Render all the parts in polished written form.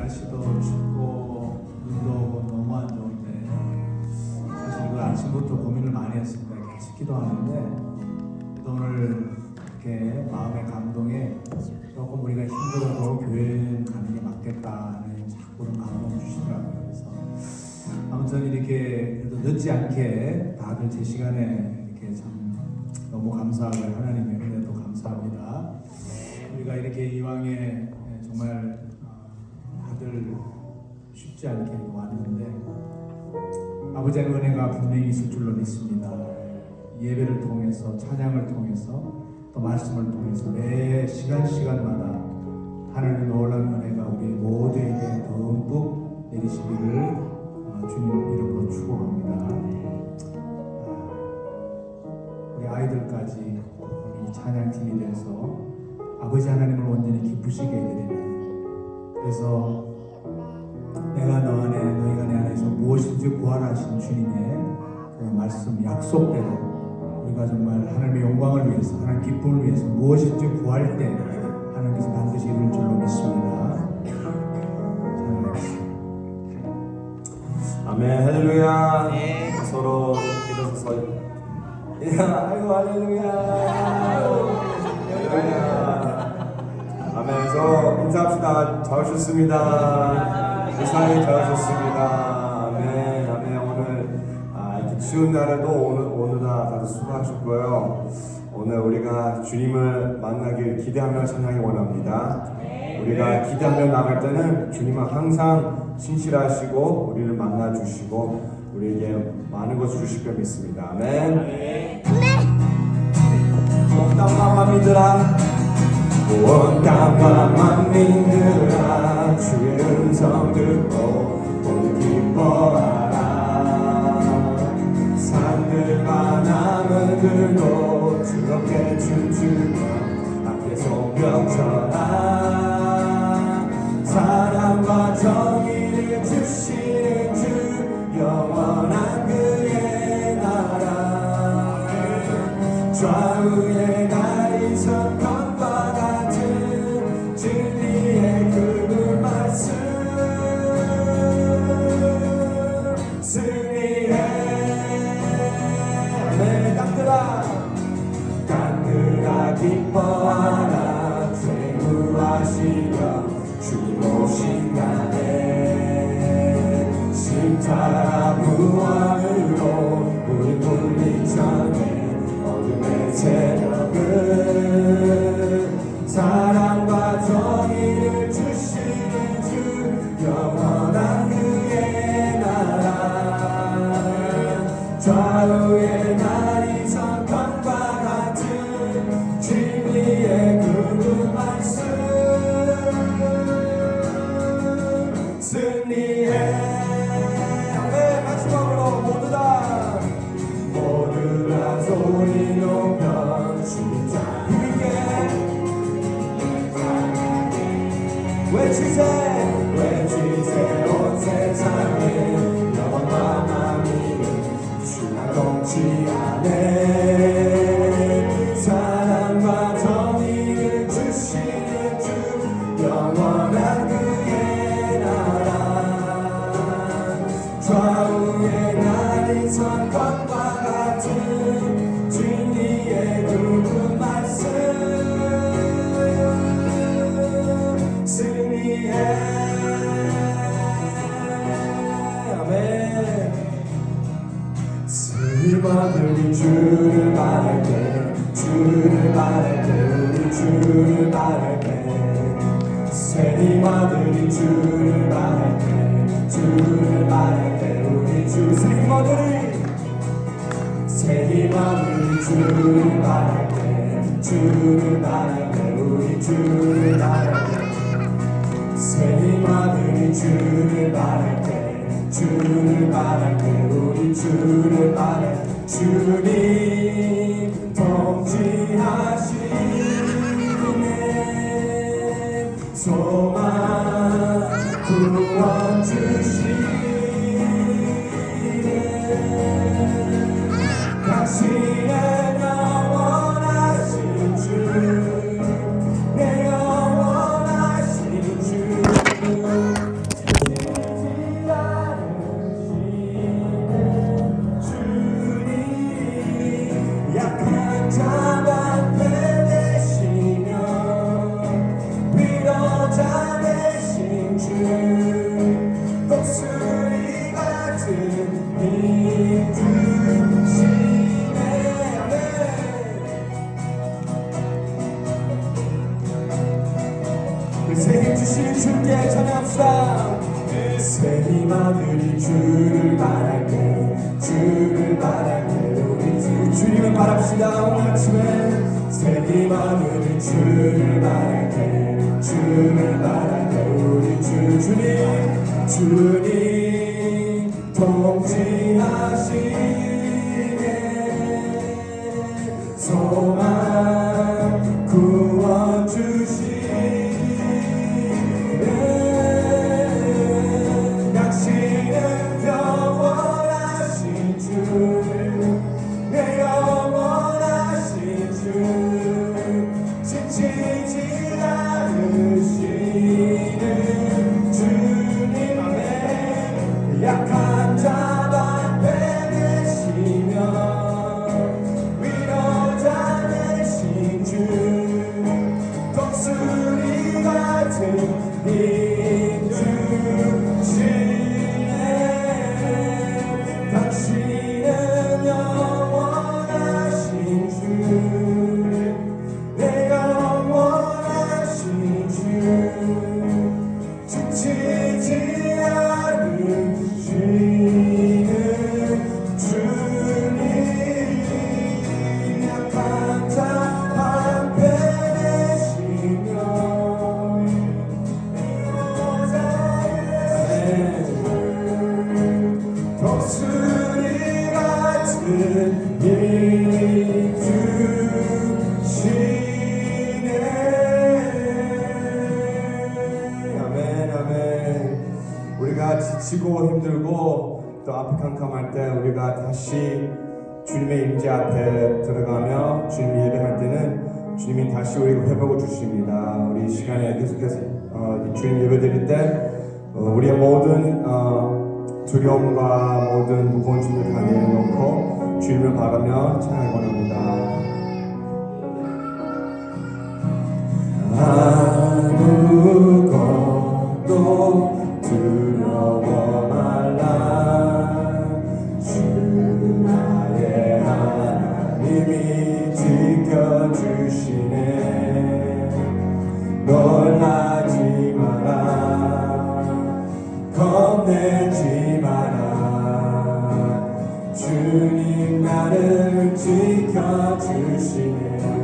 날씨도 춥고 눈도 오고 너무 안 좋은데 사실 이거 아침부터 고민을 많이 했습니다. 계속 기도하는데 오늘 이렇게 마음의 감동에 조금 우리가 힘들어도 교회 가는 게 맞겠다는 자꾸 감동 주시더라고요. 그래서 아무튼 이렇게 늦지 않게 다들 제 시간에 이렇게 참 너무 감사하고 하나님의 은혜도 감사합니다. 우리가 이렇게 이왕에 정말 다들 쉽지 않게 왔는데 아버지의 은혜가 분명히 있을 줄로 믿습니다. 예배를 통해서 찬양을 통해서 또 말씀을 통해서 매 시간마다 하나님의 놀라운 은혜가 우리 모두에게 듬뿍 내리시기를 주님 이름으로 축원합니다. 우리 아이들까지 우리 찬양팀이 돼서 아버지 하나님을 온전히 기쁘시게 해드리는, 그래서 내가 너 안에 너희가 내 안에서 무엇인지 구하라 하신 주님의 그 말씀 약속대로 우리가 정말 하나님의 영광을 위해서 하나님 기쁨을 위해서 무엇인지 구할 때 하나님께서 반드시 이룰 줄로 믿습니다. 아멘. 할렐루야. 서로 일어서서 아이고 할렐루야. 할렐루야. 아멘. 저 인사합시다. 잘 오셨습니다. 세상에 잘 오셨습니다. 아멘. 아멘. 오늘 이렇게 추운 날에도 오늘나 다들 수고하셨고요. 오늘 우리가 주님을 만나길 기대하며 찬양이 원합니다. 우리가 기대하며 나갈 때는 주님은 항상 신실하시고 우리를 만나주시고 우리에게 많은 것을 주실 걸 믿습니다. 아멘. 온 땅만 믿으라. 온 땅만 믿으라. 주의 음성 듣고 모두 기뻐하라. 산들과 나무들도 즐겁게 춤추며 함께 송병쳐라. 사랑과 정의를 주시는 주 영원한 그의 나라. 좌우에 날이 석탄과 같은 진리의 그 말씀 승리해. 내 땅들아 기뻐하라. 죄구하시며 주님 오신 날에 십자가 무한으로 우리 물리쳐내 어둠의 세력을 사랑과 정의를 주시는 주 영원한 그의 나라. 좌우의 날이 석탄과 같은 진리의 그 말씀 승리해. 아멘. 마지막으로 모두다 소리 높여 주님 힘있게 외치세 온 세상에 영원한 마음이 주나 동치 안에 사랑과 정의를 주시는 주 영원한 그의 나라. 좌우의 날이 선광과 같은 진리의 그 말씀 승리해. 아멘. 스님아들이 주를 바랄 때 주를 바랄 때 우리 주를 바랄 때 스님아들이 주를 바랄 때 주를 바랄 때 우리 주 스님아들이 주를 바랄 때 주를 바랄 때 우리 주를 바랄 때 스님아들이 주를 바랄 때 주를 바랄 때 우리 주를 바랄 때 주님 통치하시네 소망 구원 주시네 당신의 영원하신 주 내 영원하신 주 주께 찬양합시다. 새 희망들이 주를 바랄게 주를 바랄게 우리 주님을 바랍시다. 오늘 아침에 새 희망들이 주를 바랄게 주를 바랄게 우리 주님 통치하시네 소망 구원 주시네 당신은 영원하신 주 내 영원하신 주 지치지 않으시는 주님 안에 약한 자 앞에 계시며 위로자 되신 주 독수리 같은 힘 주시네 당신은 영원하신 주 내 영원하신 주 지치지 않으시는 주님 약한 자 앞에 계시며 독수리 같은 힘 주시네 아멘 아멘 우리가 지치고 힘들고 또 앞이 캄캄할 때 우리가 다시 주님의 임재 앞에 들어가며 주님 예배할 때는 주님이 다시 우리를 회복을 주십니다. 우리 이 시간에 계속해서 주님 예배 드릴 때 우리의 모든 두려움과 모든 무거운 짐을 다 내려놓고 주님을 바라며 찬양을 원합니다. 아무것도 두려워 말라 주 나의 하나님이 지켜주시네 놀라지 마라 겁내지 마라 주님 나를 지켜주시네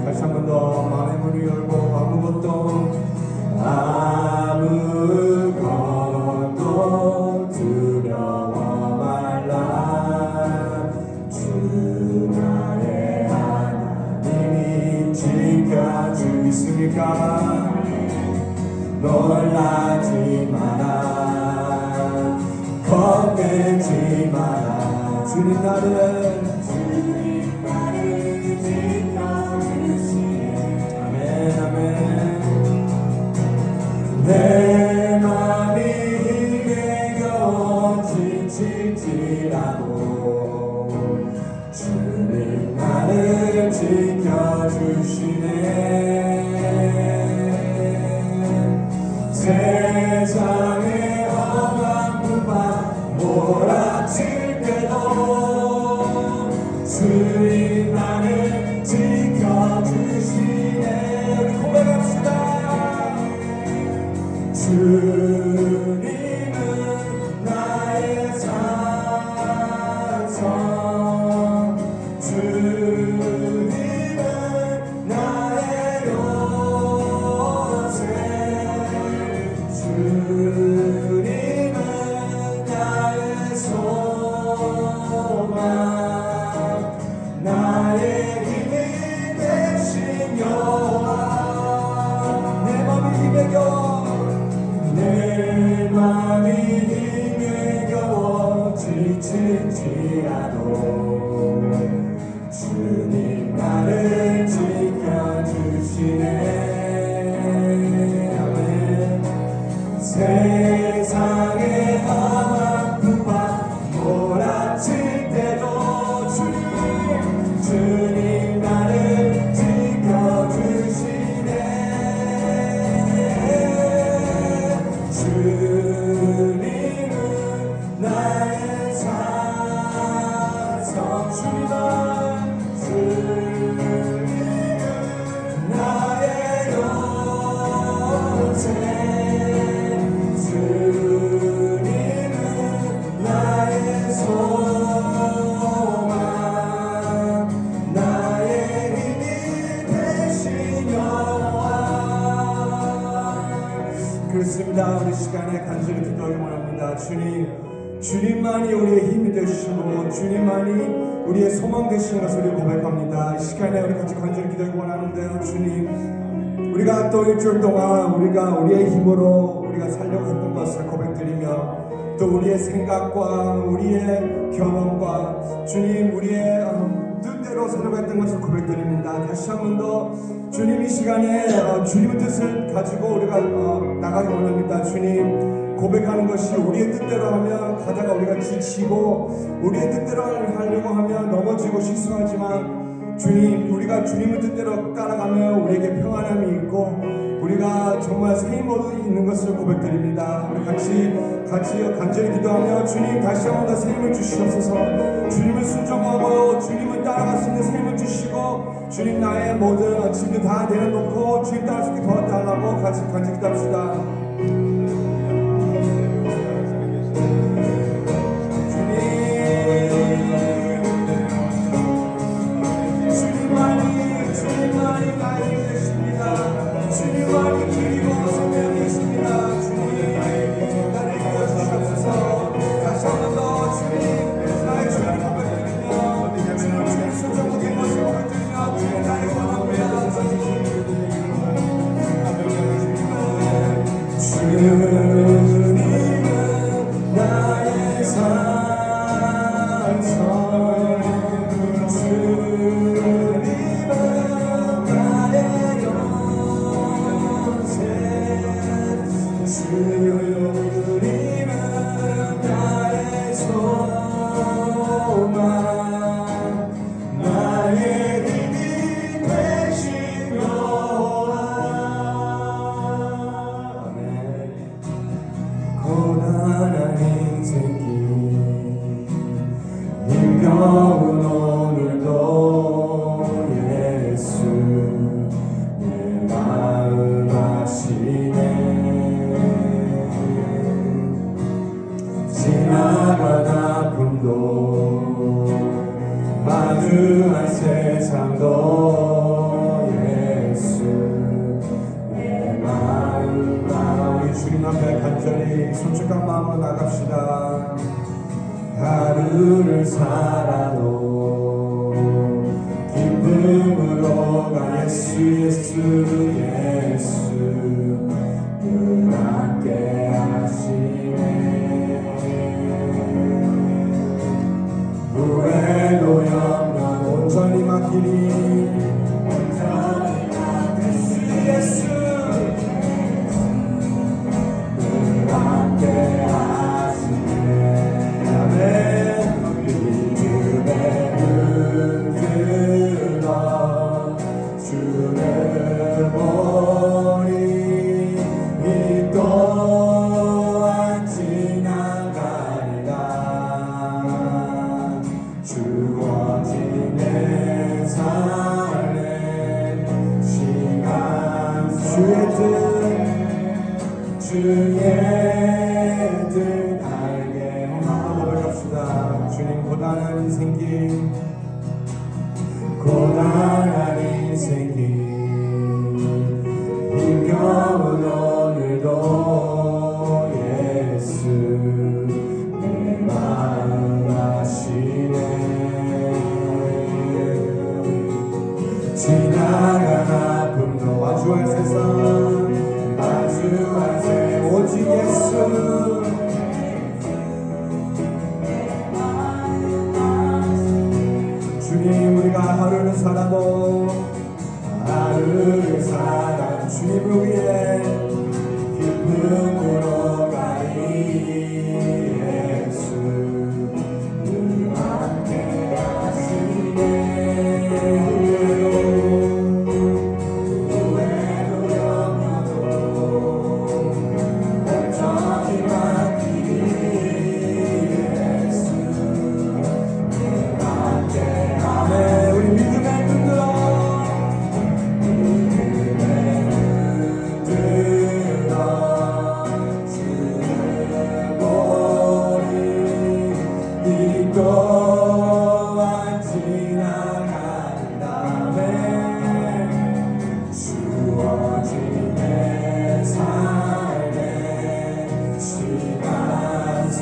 다시 한 번 더 마음의 문을 열고 아무것도 두려워 말라 주 나의 하나님이 지켜주시니까 놀라지 마라 겁내지 마라 주님 나를 지켜주시네 아멘 아멘 내 맘이 힘에 겨워 지칠지라도 주님 나를 지켜주시네 세상의 험한 풍파 몰아칠 때도 주님 나를 지켜주시네 우리 고백합시다 주님은 나의 산성 주님은 나의 요새 주님은 나의 소망 나의 힘이 되신 여호와 내 맘이 힘에 겨워 내 맘이 힘에 겨워 지칠지라도 주님 나를 지켜주시네 아멘 세상의 험한 풍파 몰아칠 때도 주님 나를 지켜주시네 주님은 나의 산성 주님은 나의 요새 시간에 간절히 기도하기 원합니다. 주님만이 우리의 힘이 되시고 주님만이 우리의 소망 되시는 것을 우리 고백합니다. 이 시간에 우리 같이 간절히 기도하기 원하는데요. 주님, 우리가 또 일주일 동안 우리의 힘으로 우리가 살려고 했던 것을 고백드리며 또 우리의 생각과 우리의 경험과 주님 우리의 뜻대로 살려고 했던 것을 고백드립니다. 다시 한 번 더 주님 이 시간에 주님의 뜻을 가지고 우리가 나가기 원합니다. 주님, 고백하는 것이 우리의 뜻대로 하면 가다가 우리가 지치고 우리의 뜻대로 하려고 하면 넘어지고 실수하지만 주님, 우리가 주님의 뜻대로 따라가면 우리에게 평안함이 있고 우리가 정말 새 힘이 있는 것을 고백드립니다. 우리 같이 간절히 기도하며 주님 다시 한 번 더 새 힘을 주시옵소서. 주님을 순종하고 주님을 따라갈 수 있는 새 힘을 주시고 주님 나의 모든 짐들 다 내려놓고 주님 따를 수 있게 도와달라고 같이 간절히 기도합시다. 주님만이 나의 힘이 되십니다. 주님만이 길이고 생명이십니다. 주님 나를 이끌어주시옵소서. 다시 한 번 더 주님 나의 주님을 고백드리며 주님 순종하게 된 것을 고백드리며 주님 나의 원합니다. 주님은 나의 산성 힘겨운 오늘도 예수 내 마음 아시네. 지나간 아픔도 마주한 세상도 예수 내 마음 우리 주님 앞에 간절히 솔직한 마음으로 나갑시다. 하루를 살아도 기쁨으로 가 예수 늘 함께 하시네. 후회도 염려 온전히 맡기니 예수 늘 함께 하시네. 아멘. 믿음의 눈 들어 주를 보니 이 또한 지나가리라. 주어진 내 삶의 시간 주의 뜻 알게 한번 고백합시다. 주님 고단한 인생길 힘겨운 오늘도 예수 내 마음 아시네. 지나간 아픔도 마주할 세상 오직 예수 주님 우리가 하루를 살아도 주님을 위해 기쁨으로 가리. 예수 늘 함께 하시네. 후회도 염려도 온전히 맡기리. 예수 늘 함께 하네. 우리 믿음의 눈 들어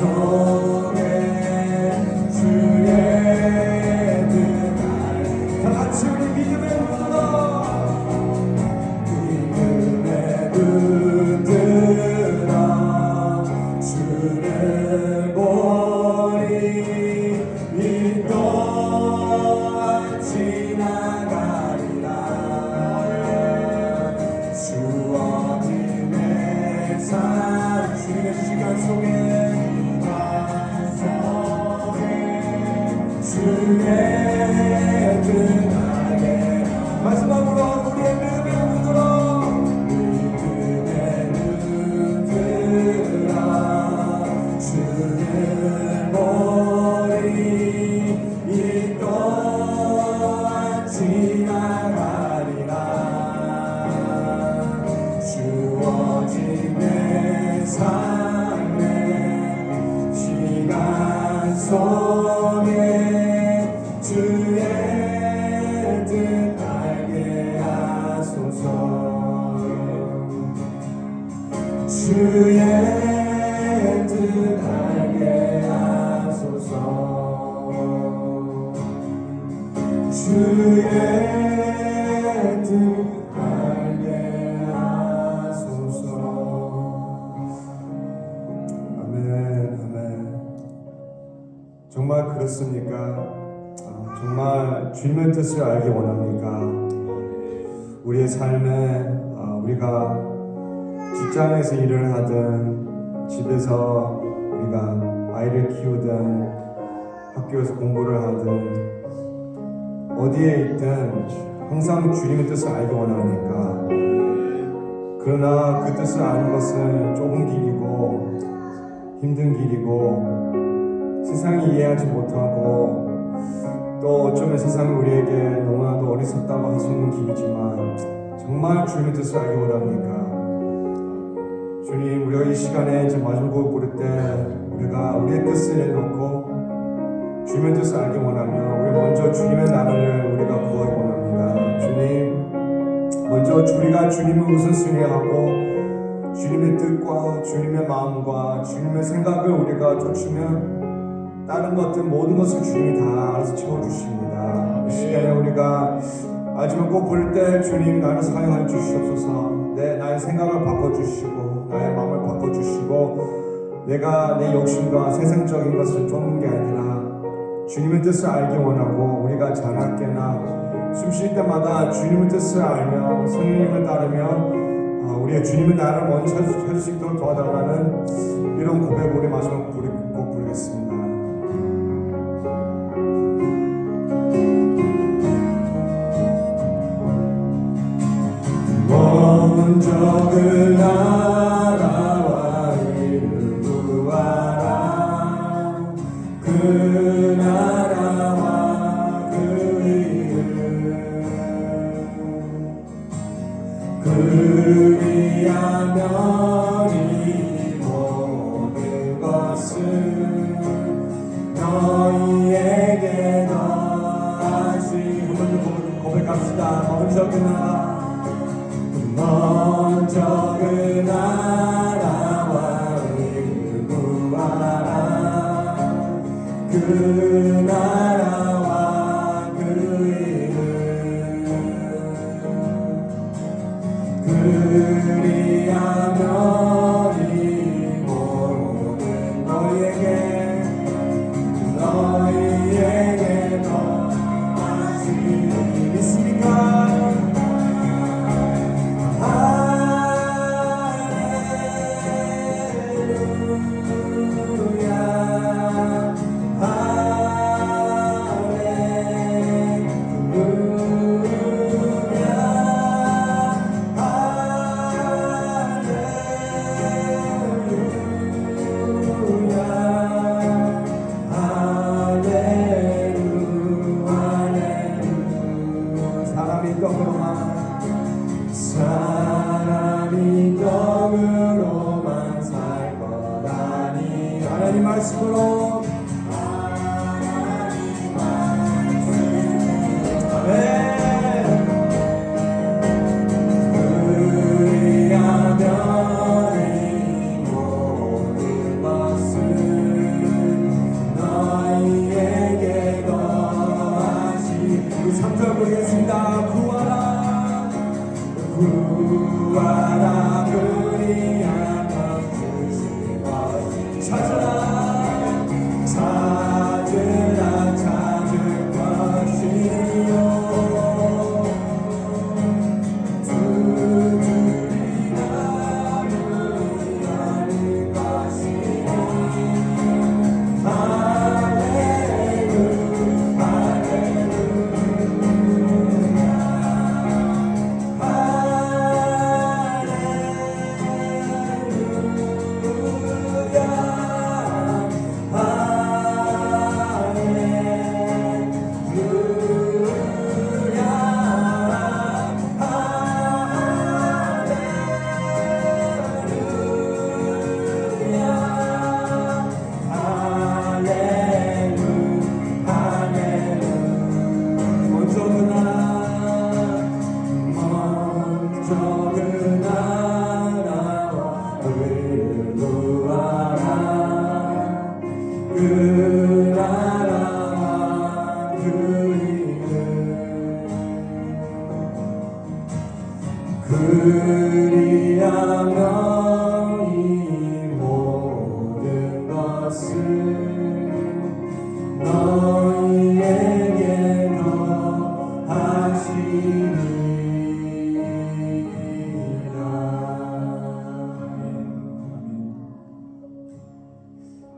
속에 주의 뜻 다 같이 우리 믿음의 눈으로 눈 뜨라 주를 보리 이 또한 지나가리라 주어짐의 삶 주님의 시간 속에 주의 뜻 알게 마지막으로 우리의 믿음의 눈으로 주를 보리 이 또한 지나가리라 주어진 내 삶의 시간 속에 주의 뜻 알게 하소서 주의 뜻 알게 하소서 주의 뜻 알게 하소서 아멘 아멘 정말 그렇습니까? 정말 주님의 뜻을 알기 원합니까? 우리의 삶에 우리가 직장에서 일을 하든 집에서 우리가 아이를 키우든 학교에서 공부를 하든 어디에 있든 항상 주님의 뜻을 알기 원하니까 그러나 그 뜻을 아는 것은 좁은 길이고 힘든 길이고 세상이 이해하지 못하고 또 어쩌면 세상이 우리에게 너무나도 어리석다고 할 수 있는 길이지만 정말 주님의 뜻을 알기 원합니까? 주님, 우리가 이 시간에 이제 마지막 곡을 부를 때 우리가 우리의 뜻을 내놓고 주님의 뜻을 알기 원하며 우리 먼저 주님의 나라를 우리가 구하기 원합니다. 주님, 먼저 우리가 주님을 우선순위하고 주님의 뜻과 주님의 마음과 주님의 생각을 우리가 좇으면 다른 것들 모든 것을 주님이 다 알아서 채워주십니다. 이 시간에 우리가 마지막 곡 부를 때 주님 나를 사용하여 주시옵소서. 나의 생각을 바꿔주시고 나의 마음을 바꿔주시고 내가 내 욕심과 세상적인 것을 쫓는 게 아니라 주님의 뜻을 알기 원하고 우리가 자나깨나 숨 쉴 때마다 주님의 뜻을 알며 성령님을 따르며 우리의 주님의 나라를 먼저 찾을 수 있도록 도와달라는 이런 고백을 우리 마지막 곡 부르겠습니다. 먼저 그 나라와 이를 구하라 그 나라와 그 일을 그리하면 이 모든 것을 너희에게 더하시 한번 고백합시다. 먼저 그 나라 먼저 그 나라와 의를 구하라 그 나라와 그 일을 그리하면 이 모든 너희에게 더하시리 믿습니까? 사람이 떡으로만 살 거라니 하나님 말씀으로 그리하면 이 모든 것을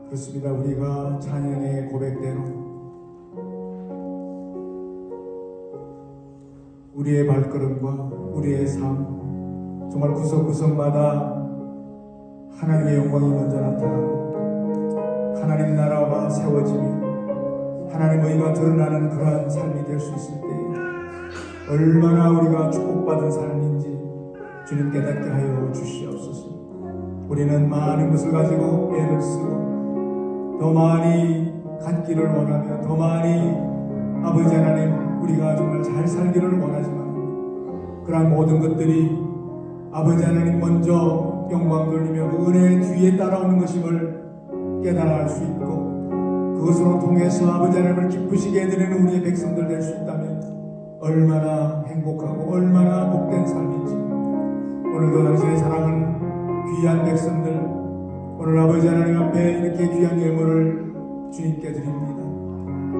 그렇습니다. 우리가 찬양의 고백대로 우리의 발걸음과 우리의 삶 정말 구석구석마다 하나님의 영광이 먼저 나타나고 하나님 나라가 세워지며 하나님 의가 드러나는 그러한 삶이 될 수 있을 때에 얼마나 우리가 축복받은 삶인지 주님 깨닫게 하여 주시옵소서. 우리는 많은 것을 가지고 애를 쓰고 더 많이 갖기를 원하며 더 많이 아버지 하나님 우리가 정말 잘 살기를 원하지만 그러한 모든 것들이 아버지 하나님 먼저 영광 돌리며 그 은혜의 뒤에 따라오는 것임을 깨달아 수 있고 그것으로 통해서 아버지 하나님을 기쁘시게 해드리는 우리의 백성들 될 수 있다면 얼마나 행복하고 얼마나 복된 삶인지 오늘도 당신의 사랑하는 귀한 백성들 오늘 아버지 하나님 앞에 이렇게 귀한 예물을 주님께 드립니다.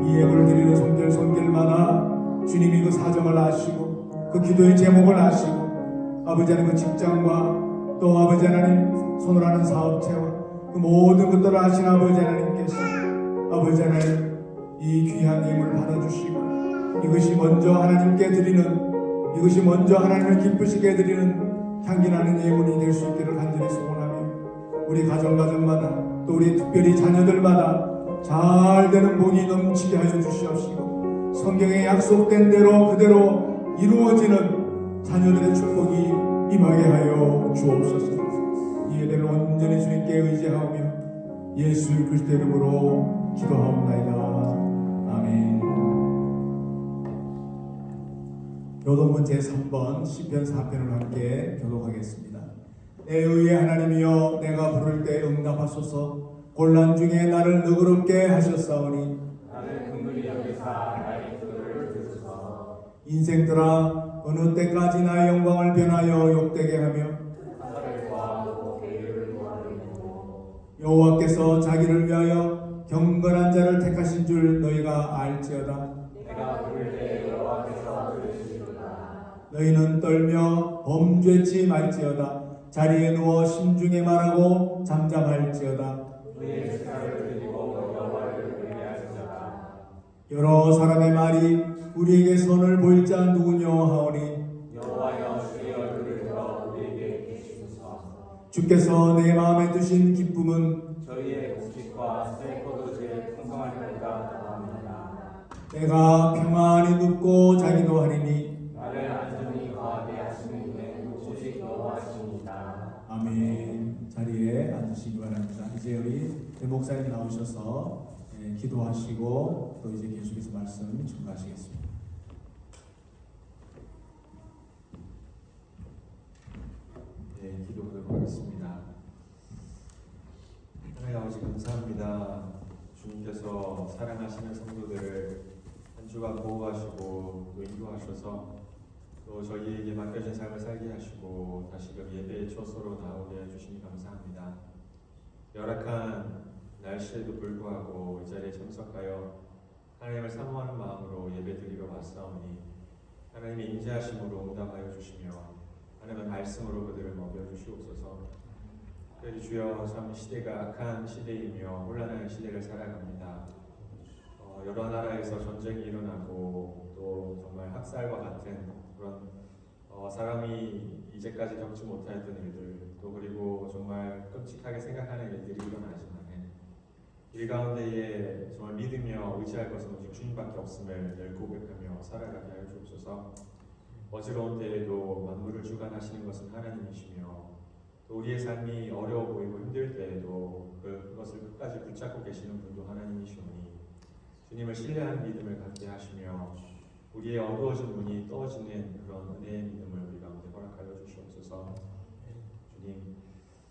이 예물을 드리는 손길마다 주님이 그 사정을 아시고 그 기도의 제목을 아시고 아버지 하나님 그 직장과 또 아버지 하나님 손을 하는 사업체와 그 모든 것들을 아신 아버지 하나님께서 아버지 하나님 이 귀한 예물을 받아주시고 이것이 먼저 하나님께 드리는 이것이 먼저 하나님을 기쁘시게 해드리는 향기나는 예물이 될 수 있기를 간절히 소원하며 우리 가정마다 또 우리 특별히 자녀들마다 잘 되는 복이 넘치게 하여 주시옵시고 성경에 약속된 대로 그대로 이루어지는 자녀들의 축복이 임하게 하여 주옵소서. 이 예배를 온전히 주님께 의지하며 예수 그리스도 이름으로 기도하옵나이다. 아멘. 교독문 제3번 시편 4편을 함께 교독하겠습니다. 내 의의 하나님이여 내가 부를 때 응답하소서. 곤란 중에 나를 너그럽게 하셨사오니 나를 긍휼히 여기사 나의 기도를 들으소서. 인생들아 어느 때까지 나의 영광을 변하여 욕되게 하며 하늘을 구하고 계율을 구하려고 여호와께서 자기를 위하여 경건한 자를 택하신 줄 너희가 알지어다. 내가 부를 때 여호와께서 들으시리로다. 너희는 떨며 범죄치 말지어다. 자리에 누워 심중에 말하고 잠잠할지어다. 우리의 제사를 드리고 여호와를 의뢰할지어다. 여러 사람의 말이 우리에게 선을 보일 자 누구뇨 하오니 여호와여 주의 얼굴을 들어 우리에게 계시소서. 주께서 내 마음에 두신 기쁨은 저희의 곡식과 새 포도주의 풍성할 때보다 더합니다. 내가 평안히 눕고 자기도 하리니 나를 안전히 거하게 하시는 이는 오직 여호와십니다. 아멘. 자리에 앉으시기 바랍니다. 이제 우리 대목사님 나오셔서 기도하시고 또 이제 계속해서 말씀 전가하시겠습니다. 네, 기도하도록 하겠습니다. 하나님 아버지 감사합니다. 주님께서 사랑하시는 성도들을 한 주간 보호하시고 또 인도하셔서 또 저희에게 맡겨진 삶을 살게 하시고 다시금 예배의 초소로 나오게 해주시니 감사합니다. 열악한 날씨에도 불구하고 이 자리에 참석하여 하나님을 사모하는 마음으로 예배드리러 왔사오니 하나님의 인자하심으로 응답하여 주시며 하나님의 말씀으로 그들을 먹여주시옵소서. 그래도 주여 참 시대가 악한 시대이며 혼란한 시대를 살아갑니다. 여러 나라에서 전쟁이 일어나고 또 정말 학살과 같은 그런 사람이 이제까지 겪지 못하였던 일들 또 그리고 정말 끔찍하게 생각하는 일들이 일어나지만 이 가운데에 정말 믿으며 의지할 것은 오직 주님밖에 없음을 늘 고백하며 살아가게 하여 주옵소서. 어지러운 때에도 만물을 주관하시는 것은 하나님이시며 또 우리의 삶이 어려워 보이고 힘들 때에도 그것을 끝까지 붙잡고 계시는 분도 하나님이시오니 주님을 신뢰하는 믿음을 갖게 하시며 우리의 어두워진 눈이 떠지는 그런 은혜의 믿음을 우리 가운데 허락하여 주시옵소서. 주님,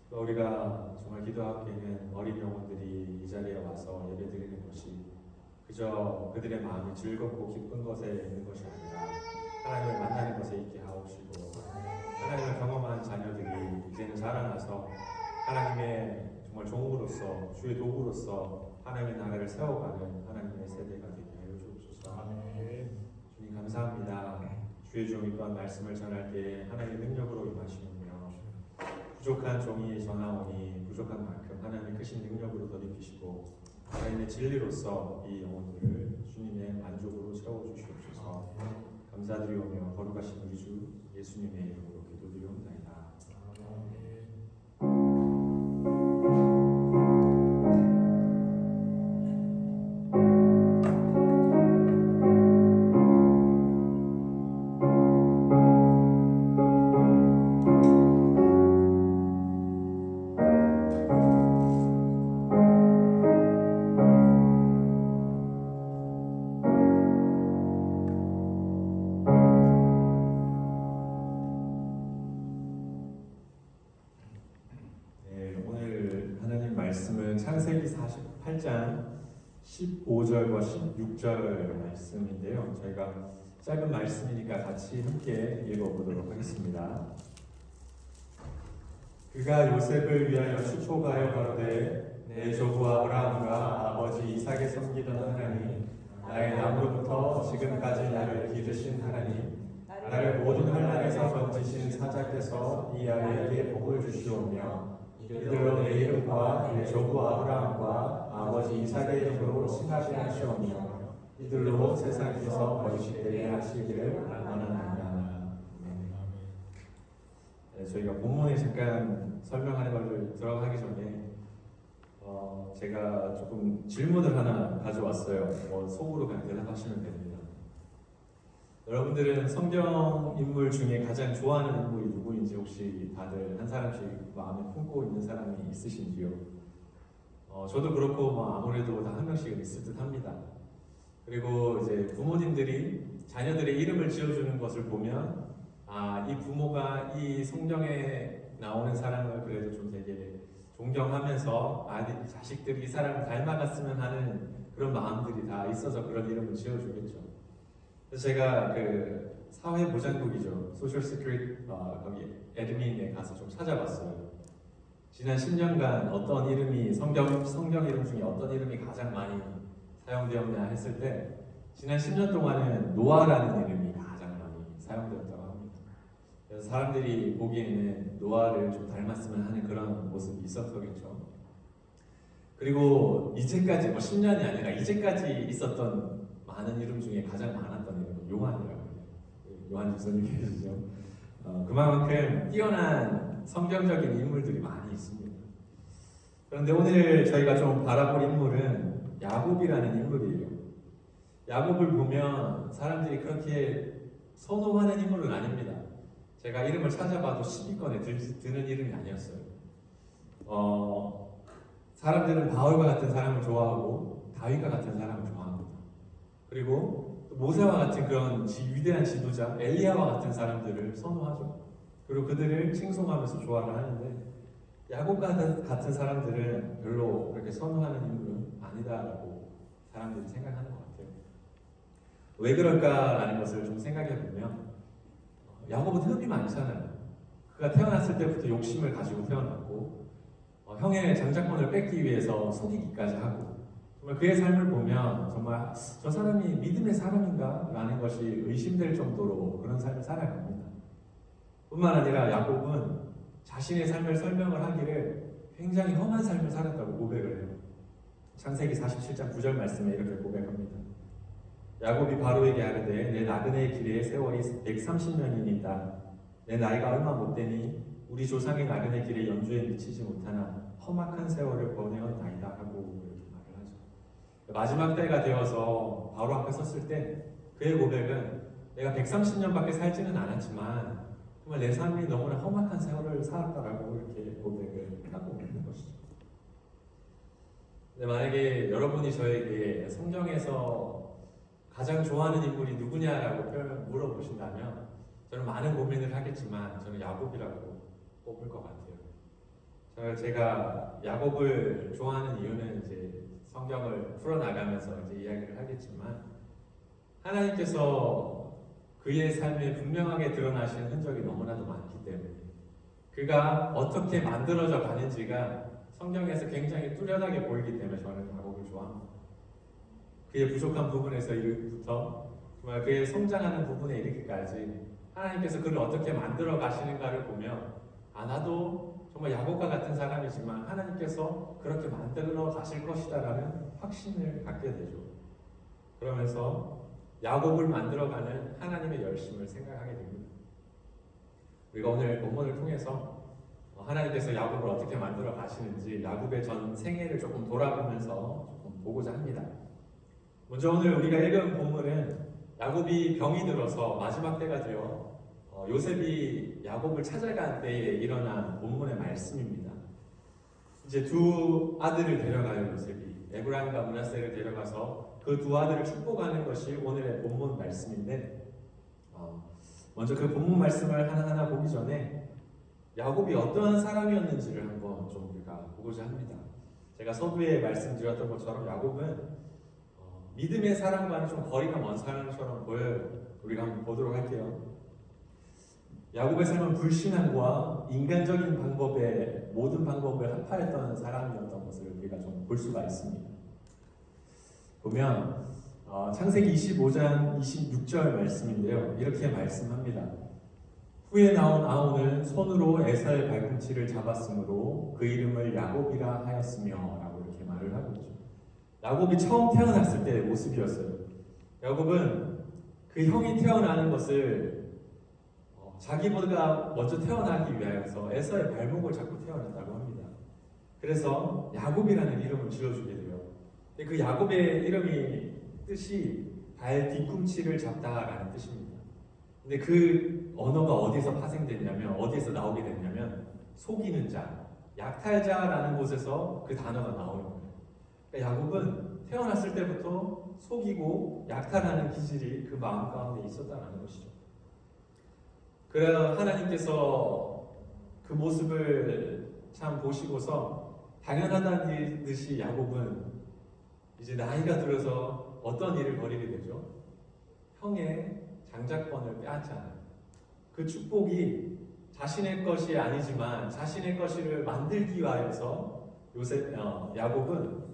또 우리가 정말 기도하기에는 어린 영혼들이 이 자리에 와서 예배드리는 것이 그저 그들의 마음이 즐겁고 기쁜 것에 있는 것이 아니라 하나님을 만나는 것에 있게 하옵시고 하나님을 경험한 자녀들이 이제는 자라나서 하나님의 정말 종으로서 주의 도구로서 하나님의 나라를 세워가는 하나님의 세대가 되게 하여 주옵소서. 주님 감사합니다. 주의 종이 또한 말씀을 전할 때 하나님의 능력으로 임하시며 부족한 종이 전하오니 부족한 만큼 하나님의 크신 능력으로 덧입히시고 하나님의 진리로서 이 영혼들을 주님의 만족으로 채워주시옵소서. 감사드리오며 거룩하신 우리 주 예수님의 이름으로 기도드리옵나이다. 네, 오늘 하나님 말씀은 창세기 48장 15절과 16절 말씀인데요. 저희가 짧은 말씀이니까 같이 함께 읽어보도록 하겠습니다. 그가 요셉을 위하여 추초가여 가로되 내 조부 아브라함과 아버지 이삭에 섬기던 하나님, 나의 남으로부터 지금까지 나를 기르신 하나님, 나를 모든 환난에서 건지신 사자께서 이 아이에게 복을 주시오며 이들로 내 이름과 내 조부 아브라함과 아버지 이삭의 이름으로 칭하게 하시오며 이들로 세상에서 번식되게 하시기를 원하나이다. 네, 저희가 본문에 잠깐 설명하는 것을 들어가기 전에 제가 조금 질문을 하나 가져왔어요. 속으로 그냥 대답하시면 됩니다. 여러분들은 성경 인물 중에 가장 좋아하는 인물이 누구인지 혹시 다들 한 사람씩 마음에 품고 있는 사람이 있으신지요? 저도 그렇고 아무래도 다 한 명씩은 있을 듯 합니다. 그리고 이제 부모님들이 자녀들의 이름을 지어주는 것을 보면 이 부모가 이 성경에 나오는 사람을 그래도 좀 되게 존경하면서 자식들이 이 사람을 닮아갔으면 하는 그런 마음들이 다 있어서 그런 이름을 지어주겠죠. 그래서 제가 그 사회보장국이죠. 소셜 시큐리티 거기 애드민에 가서 좀 찾아봤어요. 지난 10년간 어떤 이름이 성경 이름 중에 어떤 이름이 가장 많이 사용되었냐 했을 때 지난 10년 동안은 노아라는 이름이 가장 많이 사용되었다고 합니다. 그래서 사람들이 보기에는 노아를 좀 닮았으면 하는 그런 모습이 있었겠죠. 그리고 이제까지 10년이 아니라 이제까지 있었던 많은 이름 중에 가장 많았던 이름은 요한이라고 해요. 요한 주선님 계시죠. 그만큼 뛰어난 성경적인 인물들이 많이 있습니다. 그런데 오늘 저희가 좀 바라볼 인물은 야곱이라는 인물이에요. 야곱을 보면 사람들이 그렇게 선호하는 인물은 아닙니다. 제가 이름을 찾아봐도 10위권에 드는 이름이 아니었어요. 사람들은 바울과 같은 사람을 좋아하고 다윗과 같은 사람을 좋아합니다. 그리고 모세와 같은 그런 위대한 지도자 엘리야와 같은 사람들을 선호하죠. 그리고 그들을 칭송하면서 좋아를 하는데 야곱과 같은 사람들은 별로 그렇게 선호하는 인물은 아니다라고 사람들이 생각하는 것 같아요. 왜 그럴까라는 것을 좀 생각해 보면 야곱은 흠이 많잖아요. 그가 태어났을 때부터 욕심을 가지고 태어났고 형의 장자권을 뺏기 위해서 속이기까지 하고 정말 그의 삶을 보면 정말 저 사람이 믿음의 사람인가? 라는 것이 의심될 정도로 그런 삶을 살아갑니다. 뿐만 아니라 야곱은 자신의 삶을 설명을 하기를 굉장히 험한 삶을 살았다고 고백을 해요. 창세기 47장 9절 말씀에 이렇게 고백합니다. 야곱이 바로에게 하르되 내 나그네의 길의 세월이 130년이니이다. 내 나이가 얼마 못되니 우리 조상의 나그네 길의 연주에 미치지 못하나 험악한 세월을 보내었나이다 하고 이렇게 말을 하죠. 마지막 때가 되어서 바로 앞에 섰을 때 그의 고백은 내가 130년밖에 살지는 않았지만 정말 내 삶이 너무나 험악한 세월을 살았다라고 이렇게 고백을 하고 있는 것이죠. 근데 만약에 여러분이 저에게 성경에서 가장 좋아하는 인물이 누구냐라고 물어보신다면 저는 많은 고민을 하겠지만 저는 야곱이라고 뽑을 것 같아요. 제가 야곱을 좋아하는 이유는 이제 성경을 풀어나가면서 이제 이야기를 하겠지만 하나님께서 그의 삶에 분명하게 드러나시는 흔적이 너무나도 많기 때문에 그가 어떻게 만들어져 가는지가 성경에서 굉장히 뚜렷하게 보이기 때문에 저는 야곱을 좋아합니다. 그의 부족한 부분에서부터 정말 그의 성장하는 부분에 이르기까지 하나님께서 그를 어떻게 만들어 가시는가를 보며 나도 정말 야곱과 같은 사람이지만 하나님께서 그렇게 만들어 가실 것이다라는 확신을 갖게 되죠. 그러면서 야곱을 만들어가는 하나님의 열심을 생각하게 됩니다. 우리가 오늘 본문을 통해서 하나님께서 야곱을 어떻게 만들어 가시는지 야곱의 전 생애를 조금 돌아보면서 조금 보고자 합니다. 먼저 오늘 우리가 읽은 본문은 야곱이 병이 들어서 마지막 때가 되어 요셉이 야곱을 찾아간 때에 일어난 본문의 말씀입니다. 이제 두 아들을 데려가요. 요셉이 에브라임과 므낫세를 데려가서 그 두 아들을 축복하는 것이 오늘의 본문 말씀인데, 먼저 그 본문 말씀을 하나하나 보기 전에 야곱이 어떠한 사람이었는지를 한번 좀 우리가 보고자 합니다. 제가 서두에 말씀드렸던 것처럼 야곱은 믿음의 사람과는 좀 거리가 먼 사람처럼 보여요. 우리가 한번 보도록 할게요. 야곱의 삶은 불신앙과 인간적인 방법의 모든 방법을 합하였던 사람이었던 것을 우리가 좀 볼 수가 있습니다. 보면 창세기 25장 26절 말씀인데요. 이렇게 말씀합니다. 후에 나온 아혼은 손으로 에사의 발꿈치를 잡았으므로 그 이름을 야곱이라 하였으며 라고 이렇게 말을 하고 있죠. 야곱이 처음 태어났을 때의 모습이었어요. 야곱은 그 형이 태어나는 것을 자기보다 먼저 태어나기 위하여서 에서의 발목을 잡고 태어났다고 합니다. 그래서 야곱이라는 이름을 지어주게 돼요. 근데 그 야곱의 이름이 뜻이 발 뒤꿈치를 잡다라는 뜻입니다. 근데 그 언어가 어디서 파생됐냐면, 어디에서 나오게 됐냐면 속이는 자, 약탈자라는 곳에서 그 단어가 나오는 거예요. 그러니까 야곱은 태어났을 때부터 속이고 약탈하는 기질이 그 마음 가운데 있었다는 것이죠. 그래서 하나님께서 그 모습을 참 보시고서 당연하다는 듯이 야곱은 이제 나이가 들어서 어떤 일을 벌이게 되죠? 형의 장자권을 빼앗잖아요. 그 축복이 자신의 것이 아니지만 자신의 것을 만들기 위하여서 야곱은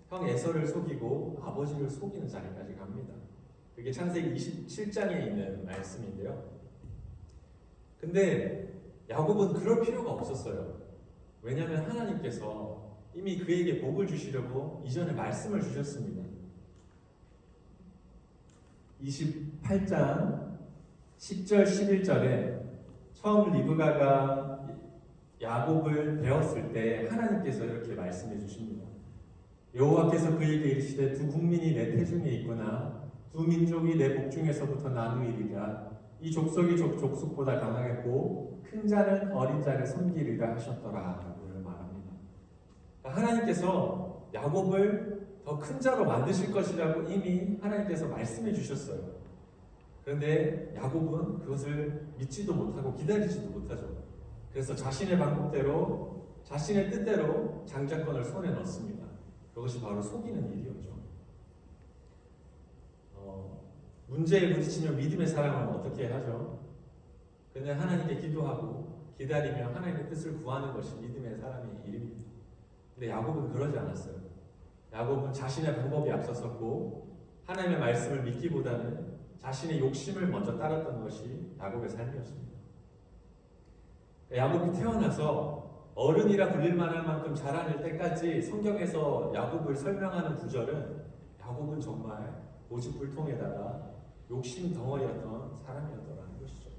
형 에서를 속이고 아버지를 속이는 자리까지 갑니다. 그게 창세기 27장에 있는 말씀인데요. 근데 야곱은 그럴 필요가 없었어요. 왜냐하면 하나님께서 이미 그에게 복을 주시려고 이전에 말씀을 주셨습니다. 28장 10절 11절에 처음 리브가가 야곱을 배웠을 때 하나님께서 이렇게 말씀해 주십니다. 여호와께서 그에게 이르시되 두 국민이 내 태중에 있구나. 두 민족이 내 복중에서부터 나누이리라. 이 족속이 족속보다 강하겠고 큰 자는 어린 자를 섬기리라 하셨더라 라고 말합니다. 하나님께서 야곱을 더 큰 자로 만드실 것이라고 이미 하나님께서 말씀해 주셨어요. 그런데 야곱은 그것을 믿지도 못하고 기다리지도 못하죠. 그래서 자신의 방법대로 자신의 뜻대로 장자권을 손에 넣습니다. 그것이 바로 속이는 일이었죠. 문제에 부딪히면 믿음의 사람은 어떻게 하죠? 그냥 하나님께 기도하고 기다리며 하나님의 뜻을 구하는 것이 믿음의 사람의 일입니다. 근데 야곱은 그러지 않았어요. 야곱은 자신의 방법이 앞섰었고 하나님의 말씀을 믿기보다는 자신의 욕심을 먼저 따랐던 것이 야곱의 삶이었습니다. 야곱이 태어나서 어른이라 불릴 만할 만큼 자라날 때까지 성경에서 야곱을 설명하는 구절은 야곱은 정말 고집불통에다가 욕심 덩어리였던 사람이었더라는 것이죠.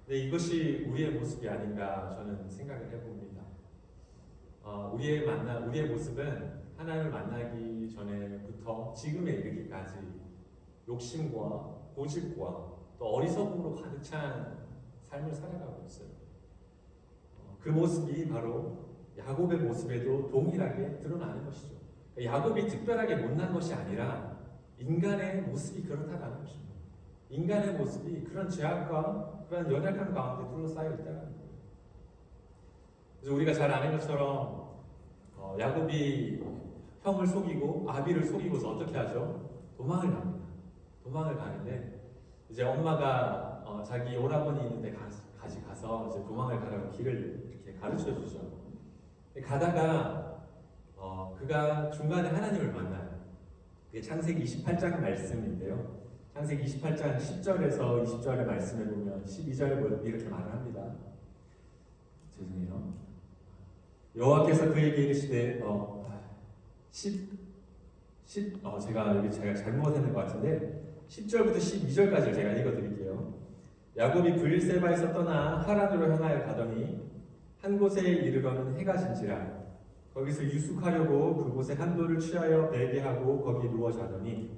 근데 이것이 우리의 모습이 아닌가 저는 생각을 해봅니다. 우리의 모습은 하나님을 만나기 전에부터 지금에 이르기까지 욕심과 고집과 또 어리석음으로 가득 찬 삶을 살아가고 있어요. 그 모습이 바로 야곱의 모습에도 동일하게 드러나는 것이죠. 야곱이 특별하게 못난 것이 아니라 인간의 모습이 그렇다는 것입니다. 인간의 모습이 그런 죄악과 그런 연약함 가운데 둘러싸여 있다는 거예요. 그래서 우리가 잘 아는 것처럼 야곱이 형을 속이고 아비를 속이고서 어떻게 하죠? 도망을 갑니다. 도망을 가는데 이제 엄마가 자기 오라버니 있는데 가서 이제 도망을 가려고 길을 이렇게 가르쳐 주죠. 가다가 그가 중간에 하나님을 만나요. 그게 창세기 28장 말씀인데요. 창세기 28장 10절에서 20절의 말씀을 보면 12절에 이렇게 말을 합니다. 죄송해요. 여호와께서 그에게 이르시되 제가 여기 잘못했는 것 같은데 10절부터 12절까지를 제가 읽어드릴게요. 야곱이 브엘세바에서 떠나 하란으로 향하여 가더니 한 곳에 이르러는 해가 진지라. 거기서 유숙하려고 그곳에 한 돌을 취하여 베개하고 거기 누워 자더니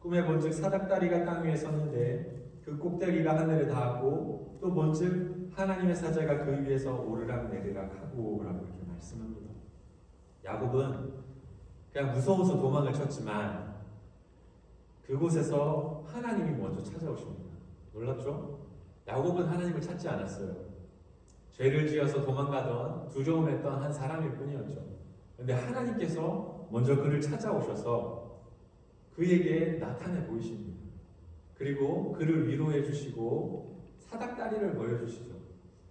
꿈에 본즉 사닥다리가 땅 위에 섰는데 그 꼭대기가 하늘에 닿았고 또 본즉 하나님의 사자가 그 위에서 오르락 내리락 하고 라고 이렇게 말씀합니다. 야곱은 그냥 무서워서 도망을 쳤지만 그곳에서 하나님이 먼저 찾아오십니다. 놀랍죠? 야곱은 하나님을 찾지 않았어요. 죄를 지어서 도망가던 두려움했던 한 사람일 뿐이었죠. 그런데 하나님께서 먼저 그를 찾아오셔서 그에게 나타내 보이십니다. 그리고 그를 위로해 주시고 사닥다리를 보여주시죠.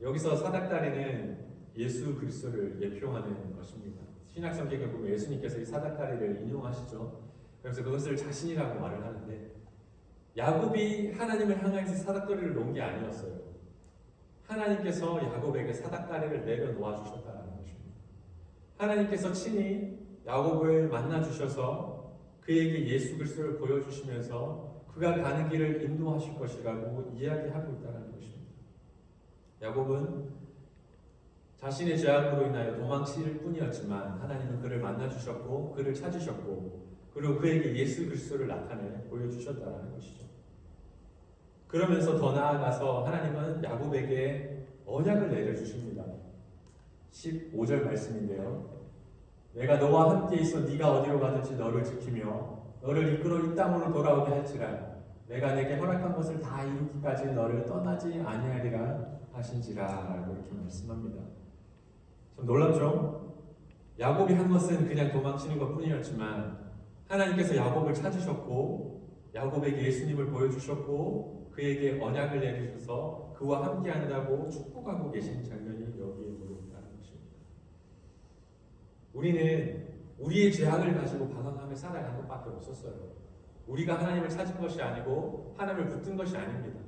여기서 사닥다리는 예수 그리스도를 예표하는 것입니다. 신약성경에 보면 예수님께서 이 사닥다리를 인용하시죠. 그래서 그것을 자신이라고 말을 하는데 야곱이 하나님을 향해서 사닥다리를 놓은 게 아니었어요. 하나님께서 야곱에게 사닥다리를 내려놓아 주셨다는 것입니다. 하나님께서 친히 야곱을 만나 주셔서 그에게 예수 그리스도를 보여주시면서 그가 가는 길을 인도하실 것이라고 이야기하고 있다는 것입니다. 야곱은 자신의 죄악으로 인하여 도망칠 뿐이었지만 하나님은 그를 만나 주셨고 그를 찾으셨고 그리고 그에게 예수 그리스도를 나타내 보여주셨다는 것이죠. 그러면서 더 나아가서 하나님은 야곱에게 언약을 내려주십니다. 15절 말씀인데요. 내가 너와 함께 있어 네가 어디로 가든지 너를 지키며 너를 이끌어 이 땅으로 돌아오게 할지라 내가 내게 허락한 것을 다 이루기까지 너를 떠나지 아니하리라 하신지라 라고 이렇게 말씀합니다. 좀 놀랍죠? 야곱이 한 것은 그냥 도망치는 것 뿐이었지만 하나님께서 야곱을 찾으셨고 야곱에게 예수님을 보여주셨고 그에게 언약을 내리셔서 그와 함께 한다고 축복하고 계신 장면이 여기에 보여있다는 것입니다. 우리는 우리의 죄악을 가지고 방황하며 살아가는 것밖에 없었어요. 우리가 하나님을 찾은 것이 아니고 하나님을 붙든 것이 아닙니다.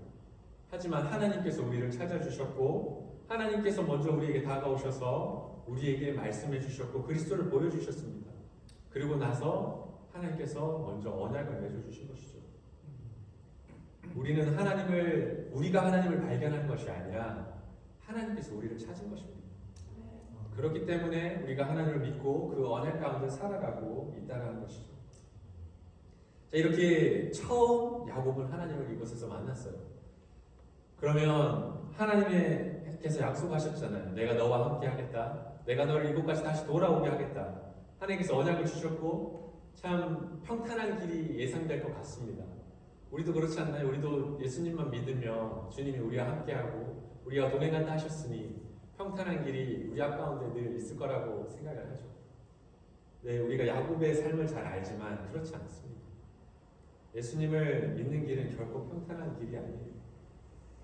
하지만 하나님께서 우리를 찾아주셨고 하나님께서 먼저 우리에게 다가오셔서 우리에게 말씀해 주셨고 그리스도를 보여주셨습니다. 그리고 나서 하나님께서 먼저 언약을 맺어주신 것이죠. 우리는 우리가 하나님을 발견한 것이 아니라 하나님께서 우리를 찾은 것입니다. 그렇기 때문에 우리가 하나님을 믿고 그 언약 가운데 살아가고 있다는 것이죠. 자, 이렇게 처음 야곱은 하나님을 이곳에서 만났어요. 그러면 하나님께서 약속하셨잖아요. 내가 너와 함께 하겠다. 내가 너를 이곳까지 다시 돌아오게 하겠다. 하나님께서 언약을 주셨고 참 평탄한 길이 예상될 것 같습니다. 우리도 그렇지 않나요? 우리도 예수님만 믿으면 주님이 우리와 함께하고 우리가 동행한다 하셨으니 평탄한 길이 우리 앞 가운데 늘 있을 거라고 생각을 하죠. 네, 우리가 야곱의 삶을 잘 알지만 그렇지 않습니다. 예수님을 믿는 길은 결코 평탄한 길이 아니에요.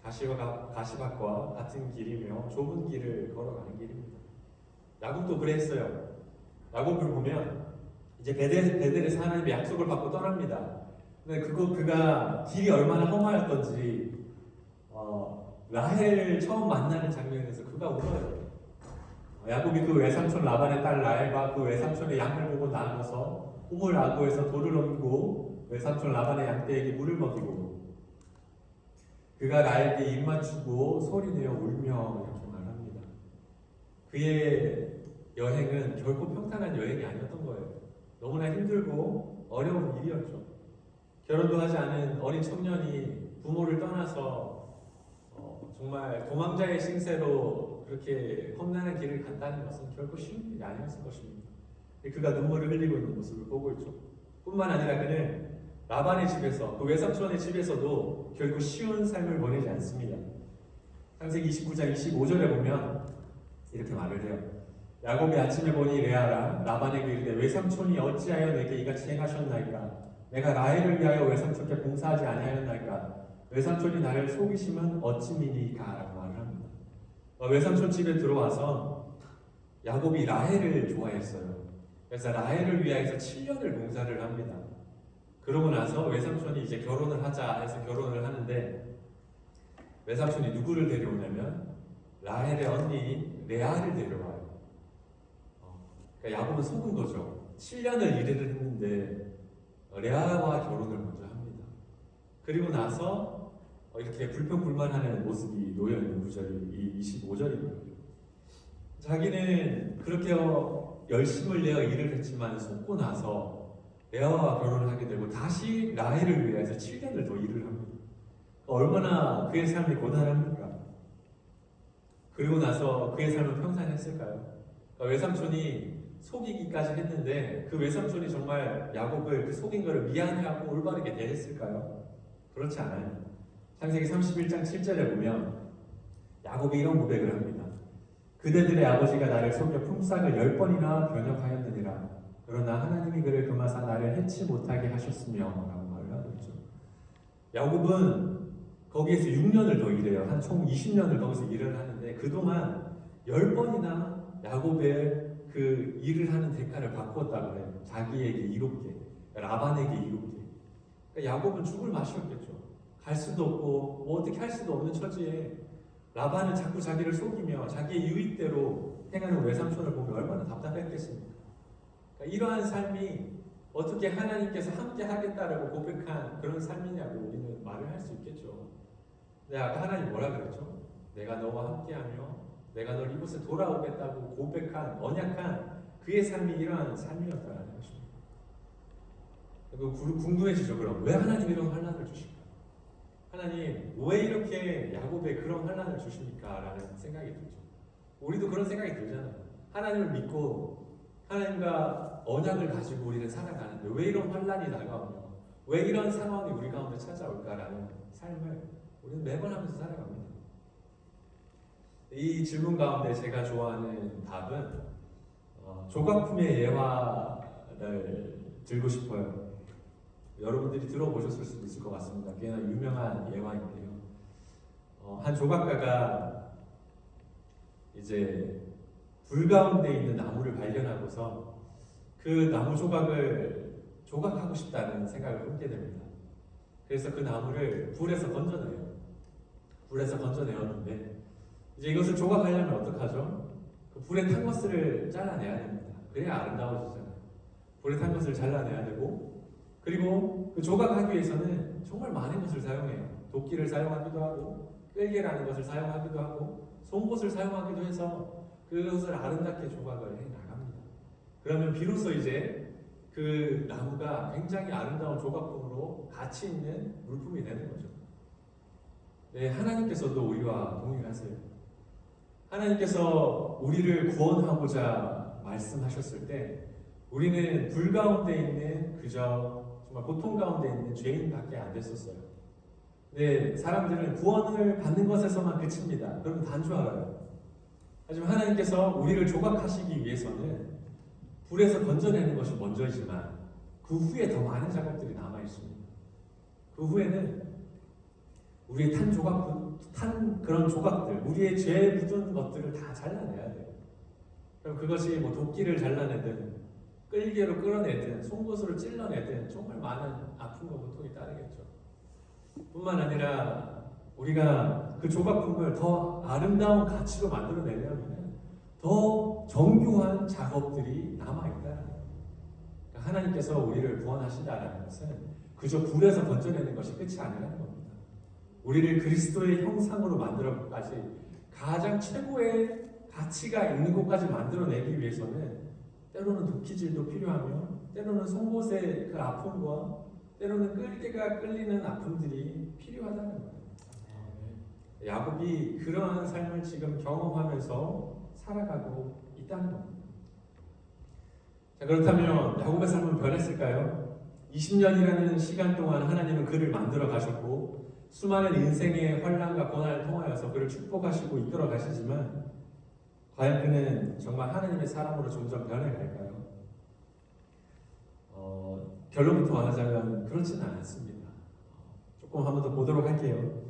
가시밭과 같은 길이며 좁은 길을 걸어가는 길입니다. 야곱도 그랬어요. 야곱을 보면 이제 베델에서 하나님의 약속을 받고 떠납니다. 근데 그가 길이 얼마나 험하였던지 라헬을 처음 만나는 장면에서 그가 울어요. 야곱이 그 외삼촌 라반의 딸 라헬과 그 외삼촌의 양을 보고 나아가서 우물 아구에서 돌을 옮기고 외삼촌 라반의 양떼에게 물을 먹이고 그가 라헬에게 입 맞추고 소리내어 울며 이렇게 말합니다. 그의 여행은 결코 평탄한 여행이 아니었던 거예요. 너무나 힘들고 어려운 일이었죠. 결혼도 하지 않은 어린 청년이 부모를 떠나서 정말 도망자의 신세로 그렇게 험난한 길을 간다는 것은 결코 쉬운 일이 아니었을 것입니다. 그가 눈물을 흘리고 있는 모습을 보고 있죠. 뿐만 아니라 그는 라반의 집에서 그 외삼촌의 집에서도 결코 쉬운 삶을 보내지 않습니다. 창세기 29장 25절에 보면 이렇게 말을 해요. 야곱이 아침에 보니 레아라 라반에게 이르되 외삼촌이 어찌하여 내게 이같이 행하셨나이까 내가 라헬을 위하여 외삼촌께 봉사하지 아니하였나이까 외삼촌이 나를 속이시면 어찌미니까 라고 말을 합니다. 외삼촌 집에 들어와서 야곱이 라헬을 좋아했어요. 그래서 라헬을 위하여서 7년을 봉사를 합니다. 그러고 나서 외삼촌이 이제 결혼을 하자 해서 결혼을 하는데 외삼촌이 누구를 데려오냐면 라헬의 언니인 레아를 데려와요. 그러니까 야곱은 속은 거죠. 7년을 일을 했는데 레아와 결혼을 먼저 합니다. 그리고 나서 이렇게 불평불만하는 모습이 놓여 있는 구절이 이 25절입니다. 자기는 그렇게 열심을 내어 일을 했지만 속고 나서 레아와 결혼을 하게 되고 다시 라헬을 위해서 7년을 더 일을 합니다. 얼마나 그의 삶이 고단합니까? 그리고 나서 그의 삶은 평산했을까요? 외삼촌이 속이기까지 했는데 그 외삼촌이 정말 야곱을 그 속인 것을 미안해하고 올바르게 대했을까요? 그렇지 않아요. 창세기 31장 7절에 보면 야곱이 이런 고백을 합니다. 그대들의 아버지가 나를 속여 품삯을 10번이나 변역하였느니라. 그러나 하나님이 그를 금하사 나를 해치 못하게 하셨으며 라고 말을 하고 있죠. 야곱은 거기에서 6년을 더 일해요. 한 총 20년을 거기서 일을 하는데 그동안 10번이나 야곱의 그 일을 하는 대가를 바꾸었다고 해요. 자기에게 이롭게, 라반에게 이롭게. 그러니까 야곱은 죽을 맛이 없겠죠. 갈 수도 없고 뭐 어떻게 할 수도 없는 처지에 라반은 자꾸 자기를 속이며 자기의 유익대로 행하는 외삼촌을 보면 얼마나 답답했겠습니까? 그러니까 이러한 삶이 어떻게 하나님께서 함께 하겠다라고 고백한 그런 삶이냐고 우리는 말을 할 수 있겠죠. 근데 아까 하나님 뭐라 그랬죠? 내가 너와 함께하며 내가 널 이곳에 돌아오겠다고 고백한 언약한 그의 삶이 이러한 삶이었다는 것입니다. 궁금해지죠. 그럼 왜 하나님 이런 환난을 주실까? 하나님 왜 이렇게 야곱에 그런 환난을 주십니까? 라는 생각이 들죠. 우리도 그런 생각이 들잖아요. 하나님을 믿고 하나님과 언약을 가지고 우리는 살아가는데 왜 이런 환난이 다가오며 왜 이런 상황이 우리 가운데 찾아올까라는 삶을 우리는 매번 하면서 살아갑니다. 이 질문 가운데 제가 좋아하는 답은 조각품의 예화를 들고 싶어요. 여러분들이 들어보셨을 수도 있을 것 같습니다. 꽤나 유명한 예화인데요. 한 조각가가 이제 불 가운데 있는 나무를 발견하고서 그 나무 조각을 조각하고 싶다는 생각을 품게 됩니다. 그래서 그 나무를 불에서 건져내요. 불에서 건져내었는데 이제 이것을 조각하려면 어떡하죠? 그 불에 탄 것을 잘라내야 됩니다. 그래야 아름다워지잖아요. 불에 탄 것을 잘라내야 되고 그리고 그 조각하기 위해서는 정말 많은 것을 사용해요. 도끼를 사용하기도 하고 끌개라는 것을 사용하기도 하고 송곳을 사용하기도 해서 그것을 아름답게 조각을 해 나갑니다. 그러면 비로소 이제 그 나무가 굉장히 아름다운 조각품으로 가치 있는 물품이 되는 거죠. 네, 하나님께서도 우리와 동일하세요. 하나님께서 우리를 구원하고자 말씀하셨을 때 우리는 불 가운데 있는 그저 정말 고통 가운데 있는 죄인밖에 안 됐었어요. 네, 사람들은 구원을 받는 것에서만 그칩니다. 그러면 단 줄 알아요. 하지만 하나님께서 우리를 조각하시기 위해서는 불에서 건져내는 것이 먼저이지만 그 후에 더 많은 작업들이 남아 있습니다. 그 후에는 우리의 탄 그런 조각들, 우리의 죄에 묻은 것들을 다 잘라내야 돼요. 그럼 그것이 뭐 도끼를 잘라내든 끌개로 끌어내든 송곳으로 찔러내든 정말 많은 아픔과 고통이 따르겠죠. 뿐만 아니라 우리가 그 조각품을 더 아름다운 가치로 만들어내려면 더 정교한 작업들이 남아있다는 거예요. 그러니까 하나님께서 우리를 구원하신다는 것은 그저 불에서 건져내는 것이 끝이 아니라는 겁니다. 우리를 그리스도의 형상으로 만들어까지 가장 최고의 가치가 있는 곳까지 만들어내기 위해서는 때로는 도끼질도 필요하며 때로는 송곳의 그 아픔과 때로는 끌개가 끌리는 아픔들이 필요하다는 거예요. 야곱이 그러한 삶을 지금 경험하면서 살아가고 있다는 겁니다. 자, 그렇다면 야곱의 삶은 변했을까요? 20년이라는 시간 동안 하나님은 그를 만들어 가셨고 수많은 인생의 환난과 고난을 통하여서 그를 축복하시고 이끌어 가시지만 과연 그는 정말 하나님의 사람으로 점점 변해갈까요? 결론부터 말하자면 그렇지는 않습니다. 조금 한 번 더 보도록 할게요.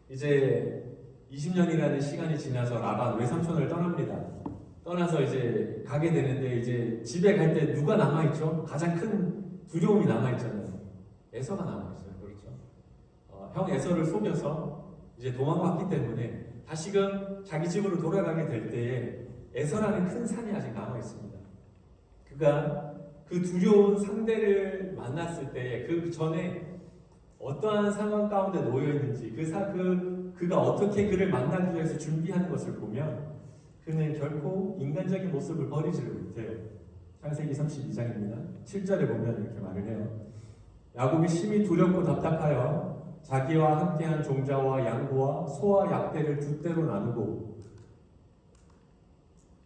이제 20년이라는 시간이 지나서 라반 외삼촌을 떠납니다. 떠나서 이제 가게 되는데 이제 집에 갈 때 누가 남아있죠? 가장 큰 두려움이 남아있잖아요. 에서가 남아있어요. 그렇죠? 형 에서를 속여서 이제 도망갔기 때문에 다시금 자기 집으로 돌아가게 될 때에 에서라는 큰 산이 아직 남아있습니다. 그가 그 두려운 상대를 만났을 때 그 전에 어떠한 상황 가운데 놓여 있는지 그가 어떻게 그를 만나기 위해서 준비하는 것을 보면 그는 결코 인간적인 모습을 버리지를 못해요. 창세기 32장입니다. 7절에 보면 이렇게 말을 해요. 야곱이 심히 두렵고 답답하여 자기와 함께한 종자와 양과 소와 약대를 두 떼로 나누고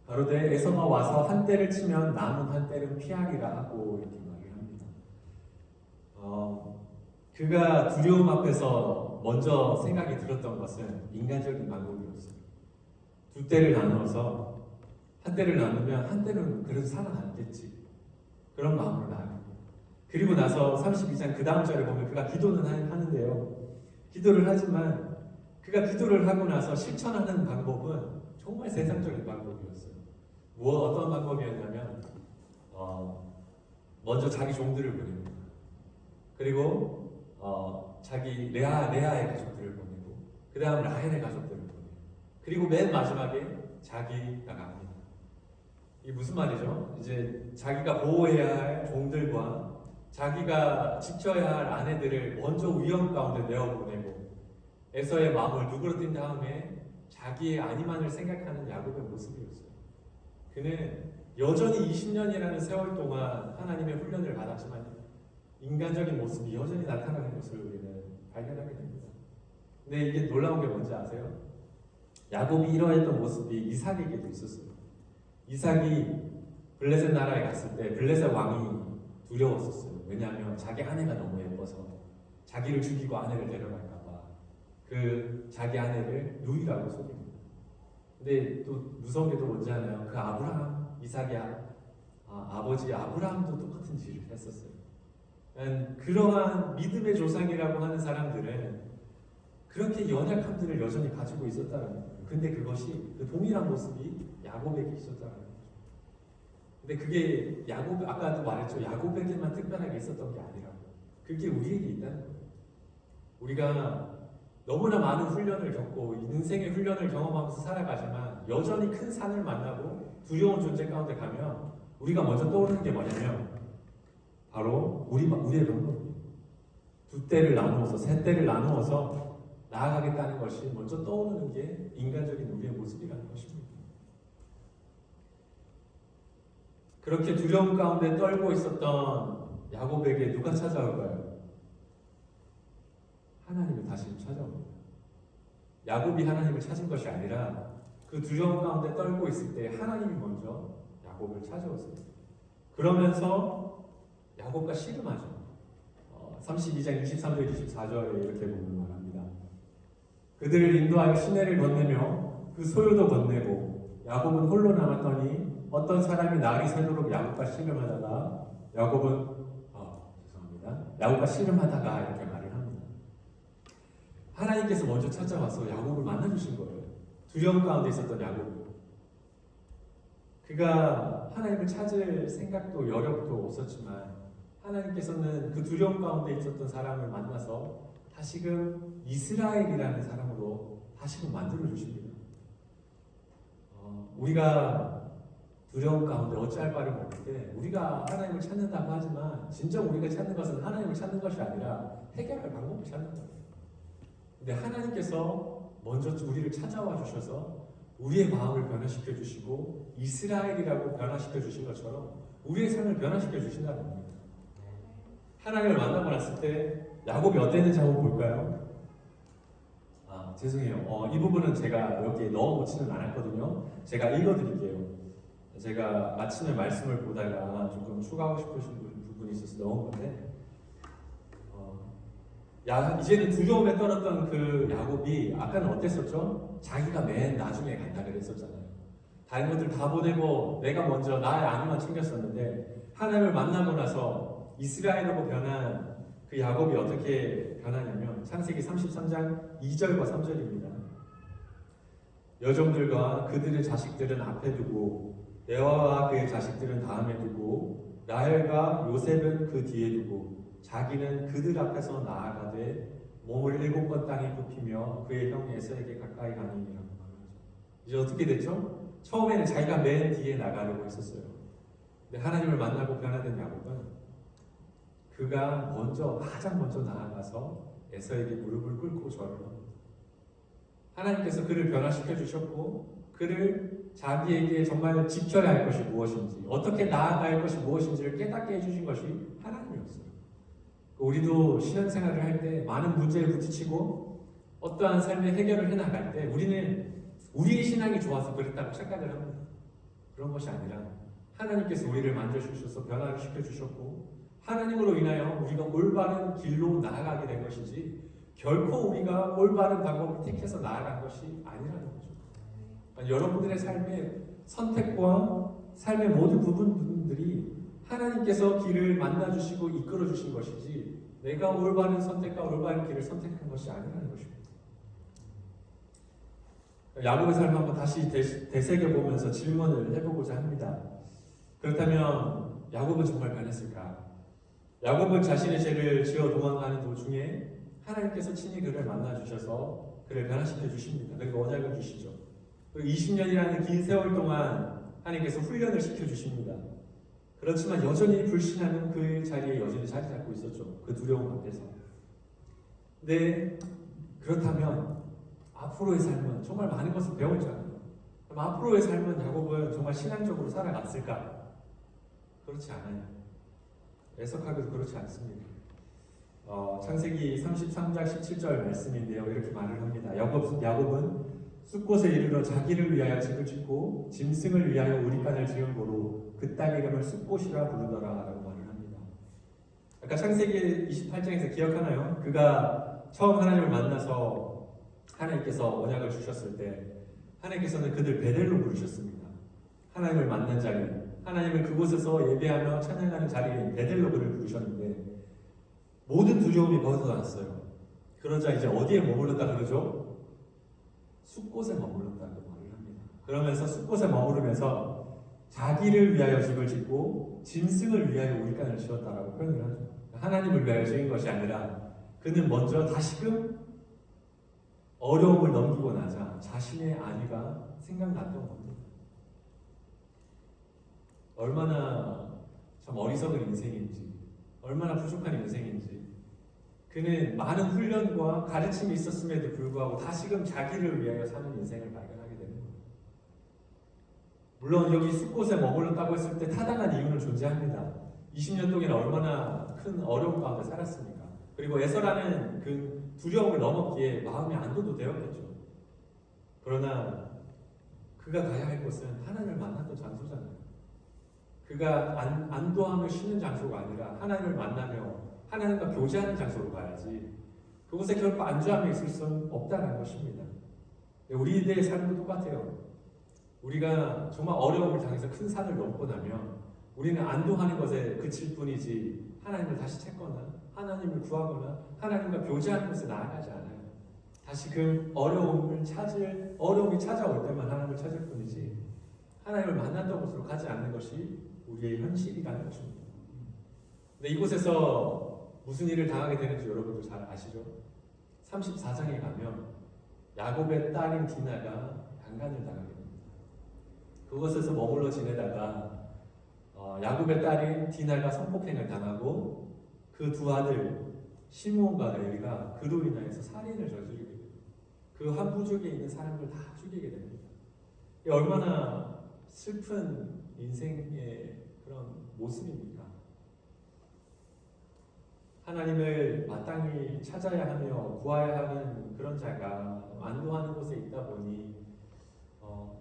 가로되 에서가 와서 한 떼를 치면 남은 한 떼를 피하리라 하고 이렇게 말을 합니다. 그가 두려움 앞에서 먼저 생각이 들었던 것은 인간적인 방법이었어요. 두 떼를 나누어서 한 떼를 나누면 한 떼는 그래도 살아남겠지. 그런 마음으로 나눕니다. 그리고 나서 32장 그 다음 절에 보면 그가 기도는 하는데요. 기도를 하지만 그가 기도를 하고 나서 실천하는 방법은 정말 세상적인 방법이었어요. 어떤 방법이었냐면 먼저 자기 종들을 보냅니다. 그리고 자기 레아의 가족들을 보내고 그 다음 라헬의 가족들을 보내고 그리고 맨 마지막에 자기가 갑니다. 이게 무슨 말이죠? 이제 자기가 보호해야 할 종들과 자기가 지켜야 할 아내들을 먼저 위험 가운데 내어보내고 에서의 마음을 누그러뜨린 다음에 자기의 아니만을 생각하는 야곱의 모습이었어요. 그는 여전히 20년이라는 세월 동안 하나님의 훈련을 받았지만 인간적인 모습이 여전히 나타나는 것을 우리는 발견하게 됩니다. 근데 이게 놀라운 게 뭔지 아세요? 야곱이 이러했던 모습이 이삭에게도 있었어요. 이삭이 블레셋 나라에 갔을 때 블레셋 왕이 두려웠었어요. 왜냐하면 자기 아내가 너무 예뻐서 자기를 죽이고 아내를 데려갈까봐 그 자기 아내를 누이라고 속입니다. 근데 또 무서운 게 또 뭔지 아나요? 그 아브라함, 이삭의 아버지 아브라함도 똑같은 짓을 했었어요. 그러한 믿음의 조상이라고 하는 사람들은 그렇게 연약함들을 여전히 가지고 있었다는 거예요. 근데 그것이 그 동일한 모습이 야곱에게 있었다는 거죠. 근데 그게 아까도 말했죠. 야곱에게만 특별하게 있었던 게 아니라고. 그게 우리에게 있다는 거예요. 우리가 너무나 많은 훈련을 겪고 인생의 훈련을 경험하면서 살아가지만 여전히 큰 산을 만나고 두려운 존재 가운데 가면 우리가 먼저 떠오르는 게 뭐냐면 바로 우리의 방법이에요. 두 떼를 나누어서 세 떼를 나누어서 나아가겠다는 것이 먼저 떠오르는 게 인간적인 우리의 모습이라는 것입니다. 그렇게 두려움 가운데 떨고 있었던 야곱에게 누가 찾아올까요? 하나님이 다시 찾아옵니다. 야곱이 하나님을 찾은 것이 아니라 그 두려움 가운데 떨고 있을 때 하나님이 먼저 야곱을 찾아오세요. 그러면서 야곱과 씨름하죠. 32장 23절 24절에 이렇게 보면 말합니다. 그들을 인도하여 시내를 건네며 그 소요도 건네고 야곱은 홀로 남았더니 어떤 사람이 날이 새도록 야곱과 씨름하다가 야곱과 씨름하다가 이렇게 말을 합니다. 하나님께서 먼저 찾아와서 야곱을 만나주신 거예요. 두려움 가운데 있었던 야곱. 그가 하나님을 찾을 생각도 여력도 없었지만 하나님께서는 그 두려움 가운데 있었던 사람을 만나서 다시금 이스라엘이라는 사람으로 다시금 만들어 주십니다. 우리가 두려움 가운데 어찌할 바를 모를 때 우리가 하나님을 찾는다고 하지만 진정 우리가 찾는 것은 하나님을 찾는 것이 아니라 해결할 방법을 찾는 거예요. 근데 하나님께서 먼저 우리를 찾아와 주셔서 우리의 마음을 변화시켜 주시고 이스라엘이라고 변화시켜 주신 것처럼 우리의 삶을 변화시켜 주신다는 겁니다. 하나님을 만나고 났을 때 야곱이 어땠는지 한번 볼까요? 죄송해요. 이 부분은 제가 여기에 넣어놓지는 않았거든요. 제가 읽어드릴게요. 제가 아침에 말씀을 보다가 조금 추가하고 싶으신 부분이 있어서 넣은 건데 이제는 두려움에 떨었던 그 야곱이 아까는 어땠었죠? 자기가 맨 나중에 간다 그랬었잖아요. 다른 것들 다 보내고 내가 먼저 나의 아내만 챙겼었는데 하나님을 만나고 나서 이스라엘로 변한 그 야곱이 어떻게 변하냐면 창세기 33장 2절과 3절입니다. 여종들과 그들의 자식들은 앞에 두고 레아와 그의 자식들은 다음에 두고 라헬과 요셉은 그 뒤에 두고 자기는 그들 앞에서 나아가되 몸을 7번 땅에 굽히며 그의 형 에서에게 가까이 가니니라고 말하죠. 이제 어떻게 됐죠? 처음에는 자기가 맨 뒤에 나가려고 했었어요. 근데 하나님을 만나고 변화된 야곱은 그가 가장 먼저 나아가서 에서에게 무릎을 꿇고 절을 합니다. 하나님께서 그를 변화시켜 주셨고 그를 자기에게 정말 지켜야 할 것이 무엇인지, 어떻게 나아갈 것이 무엇인지를 깨닫게 해주신 것이 하나님이었어요. 우리도 신앙생활을 할 때 많은 문제에 부딪히고 어떠한 삶의 해결을 해나갈 때 우리는 우리의 신앙이 좋아서 그랬다고 착각을 합니다. 그런 것이 아니라 하나님께서 우리를 만져주셔서 변화를 시켜주셨고 하나님으로 인하여 우리가 올바른 길로 나아가게 된 것이지 결코 우리가 올바른 방법을 택해서 나아간 것이 아니라는 거죠. 그러니까 여러분들의 삶의 선택과 삶의 모든 부분들이 하나님께서 길을 만나주시고 이끌어주신 것이지 내가 올바른 선택과 올바른 길을 선택한 것이 아니라는 것입니다. 야곱의 삶을 한번 다시 되새겨보면서 질문을 해보고자 합니다. 그렇다면 야곱은 정말 변했을까? 야곱은 자신의 죄를 지어 도망가는 도중에 하나님께서 친히 그를 만나주셔서 그를 변화시켜 주십니다. 그리고 언약을 주시죠. 그리고 20년이라는 긴 세월 동안 하나님께서 훈련을 시켜 주십니다. 그렇지만 여전히 불신하는 그 자리에 여전히 자리 잡고 있었죠. 그 두려움 앞에서. 네, 그렇다면 앞으로의 삶은 정말 많은 것을 배웠잖아요. 그럼 앞으로의 삶은 야곱은 정말 신앙적으로 살아갔을까? 그렇지 않아요. 애석하게도 그렇지 않습니다. 창세기 33장 17절 말씀인데요. 이렇게 말을 합니다. 야곱은 숫곳에 이르러 자기를 위하여 집을 짓고 짐승을 위하여 우리간을 지은 고로 그 땅의 이름을 숫곳이라 부르더라 라고 말을 합니다. 아까 창세기 28장에서 기억하나요? 그가 처음 하나님을 만나서 하나님께서 언약을 주셨을 때 하나님께서는 그들 베델로 부르셨습니다. 하나님을 만난 자리, 하나님을 그곳에서 예배하며 찬양하는 자리인 베델로 그를 부르셨는데 모든 두려움이 벗어났어요. 그러자 이제 어디에 머물렀다 그러죠? 숫곳에 머물렀다고 말을 합니다. 그러면서 숫곳에 머무르면서 자기를 위하여 집을 짓고 짐승을 위하여 우리간을 지었다라고 표현을 하죠. 하나님을 위하여 지은 것이 아니라 그는 먼저 다시금 어려움을 넘기고 나자 자신의 아내가 생각났던 겁니다. 얼마나 참 어리석은 인생인지, 얼마나 부족한 인생인지. 그는 많은 훈련과 가르침이 있었음에도 불구하고 다시금 자기를 위하여 사는 인생을 발견하게 되는 거예요. 물론 여기 숫곳에 머물렀다고 했을 때 타당한 이유는 존재합니다. 20년 동안 얼마나 큰 어려움 가운데 살았습니까? 그리고 에서라는 그 두려움을 넘었기에 마음의 안도도 되었겠죠. 그러나 그가 가야 할 곳은 하나님을 만났던 장소잖아요. 그가 안도함을 쉬는 장소가 아니라 하나님을 만나며 하나님과 교제하는 장소로 가야지 그곳에 결코 안주함이 있을 수는 없다는 것입니다. 우리들의 삶도 똑같아요. 우리가 정말 어려움을 당해서 큰 산을 넘고 나면 우리는 안도하는 것에 그칠 뿐이지 하나님을 다시 찾거나 하나님을 구하거나 하나님과 교제하는 곳에 나아가지 않아요. 다시 그 어려움이 찾아올 때만 하나님을 찾을 뿐이지 하나님을 만났던 곳으로 가지 않는 것이 우리의 현실이라는 것입니다. 근데 이곳에서 무슨 일을 당하게 되는지 여러분들 잘 아시죠? 34장에 가면 야곱의 딸인 디나가 강간을 당하게 됩니다. 그곳에서 머물러 지내다가 야곱의 딸인 디나가 성폭행을 당하고 그 두 아들 시므온과 레위가 그로 인하여서 살인을 저지르게 됩니다. 그 한 부족에 있는 사람들 다 죽이게 됩니다. 이게 얼마나 슬픈 인생의 그런 모습입니까? 하나님을 마땅히 찾아야 하며 구해야 하는 그런 자가 안도하는 곳에 있다 보니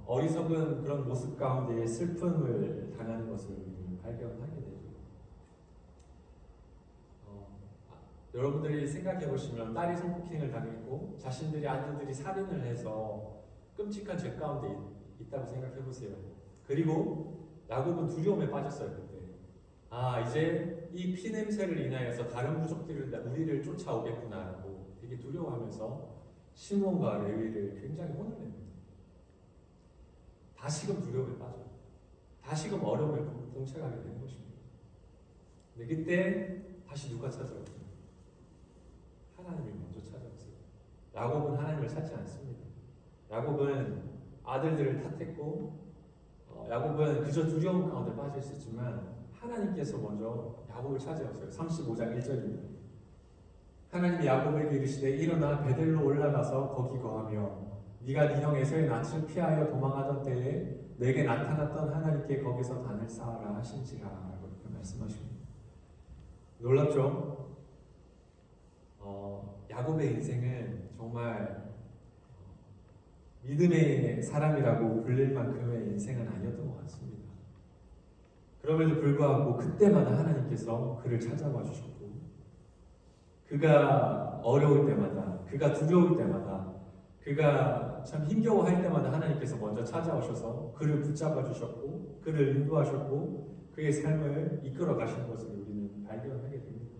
어리석은 그런 모습 가운데 슬픔을 당하는 것을 발견하게 되죠. 여러분들이 생각해 보시면 딸이 성폭행을 당했고 자신들의 아들들이 살인을 해서 끔찍한 죄 가운데 있다고 생각해 보세요. 그리고 야곱은 두려움에 빠졌어요. 그때 이제 이 피 냄새를 인하여서 다른 부족들이 우리를 쫓아오겠구나라고 되게 두려워하면서 시므온과 레위를 굉장히 혼을 냅니다. 다시금 두려움에 빠져요. 다시금 어려움에 봉착하게 되는 것입니다. 근데 그때 다시 누가 찾아왔어요? 하나님이 먼저 찾아왔어요. 야곱은 하나님을 찾지 않습니다. 야곱은 아들들을 탓했고 야곱은 그저 두려움 가운데 빠져 있었지만 하나님께서 먼저 야곱을 찾아오세요. 35장 1절입니다. 하나님이 야곱에게 이르시되 일어나 베델로 올라가서 거기 거하며 네가 네 형 에서의 낯을 피하여 도망하던 때에 내게 나타났던 하나님께 거기서 단을 쌓아라 하신지라 라고 이렇게 말씀하십니다. 놀랍죠? 야곱의 인생은 정말 믿음의 사람이라고 불릴 만큼의 인생은 아니었던 것 같습니다. 그럼에도 불구하고 그때마다 하나님께서 그를 찾아와 주셨고 그가 어려울 때마다, 그가 두려울 때마다, 그가 참 힘겨워할 때마다 하나님께서 먼저 찾아오셔서 그를 붙잡아 주셨고 그를 인도하셨고 그의 삶을 이끌어 가시는 것을 우리는 발견하게 됩니다.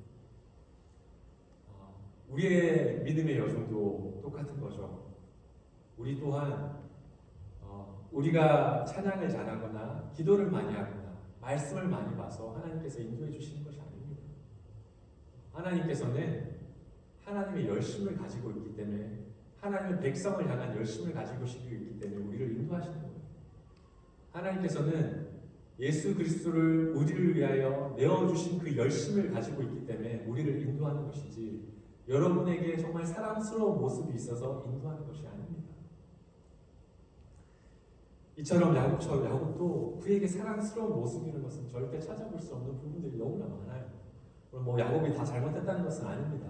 우리의 믿음의 여정도 똑같은 거죠. 우리 또한 우리가 찬양을 잘하거나 기도를 많이 하거나 말씀을 많이 봐서 하나님께서 인도해 주시는 것이 아닙니다. 하나님께서는 하나님의 열심을 가지고 있기 때문에 하나님의 백성을 향한 열심을 가지고 있기 때문에 우리를 인도하시는 거예요. 하나님께서는 예수 그리스도를 우리를 위하여 내어주신 그 열심을 가지고 있기 때문에 우리를 인도하는 것이지 여러분에게 정말 사랑스러운 모습이 있어서 인도하는 것이 아닙니다. 이처럼 야곱도 그에게 사랑스러운 모습이라는 것은 절대 찾아볼 수 없는 부분들이 너무나 많아요. 물론 야곱이 다 잘못했다는 것은 아닙니다.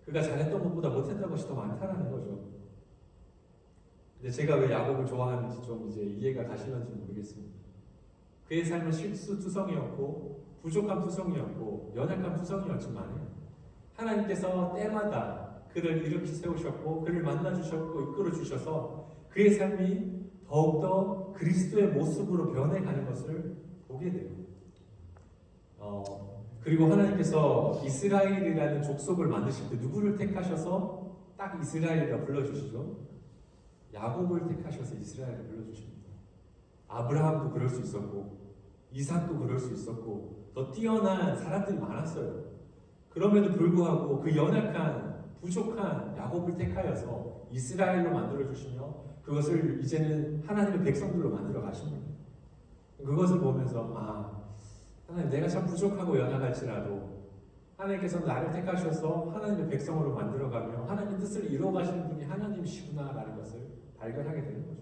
그가 잘했던 것보다 못했던 것이 더 많다는 거죠. 근데 제가 왜 야곱을 좋아하는지 좀 이제 이해가 가시는지 모르겠습니다. 그의 삶은 실수투성이었고 부족한 투성이었고 연약한 투성이었지만 하나님께서 때마다 그를 일으켜 세우셨고 그를 만나주셨고 이끌어주셔서 그의 삶이 더욱더 그리스도의 모습으로 변해가는 것을 보게 돼요. 그리고 하나님께서 이스라엘이라는 족속을 만드실 때 누구를 택하셔서 딱 이스라엘이라 불러주시죠? 야곱을 택하셔서 이스라엘을 불러주십니다. 아브라함도 그럴 수 있었고 이삭도 그럴 수 있었고 더 뛰어난 사람들이 많았어요. 그럼에도 불구하고 그 연약한 부족한 야곱을 택하여서 이스라엘로 만들어주시며 그것을 이제는 하나님의 백성들로 만들어 가십니다. 그것을 보면서 하나님 내가 참 부족하고 연약할지라도 하나님께서 나를 택하셔서 하나님의 백성으로 만들어가며 하나님의 뜻을 이루어가시는 분이 하나님이시구나라는 것을 발견하게 되는 거죠.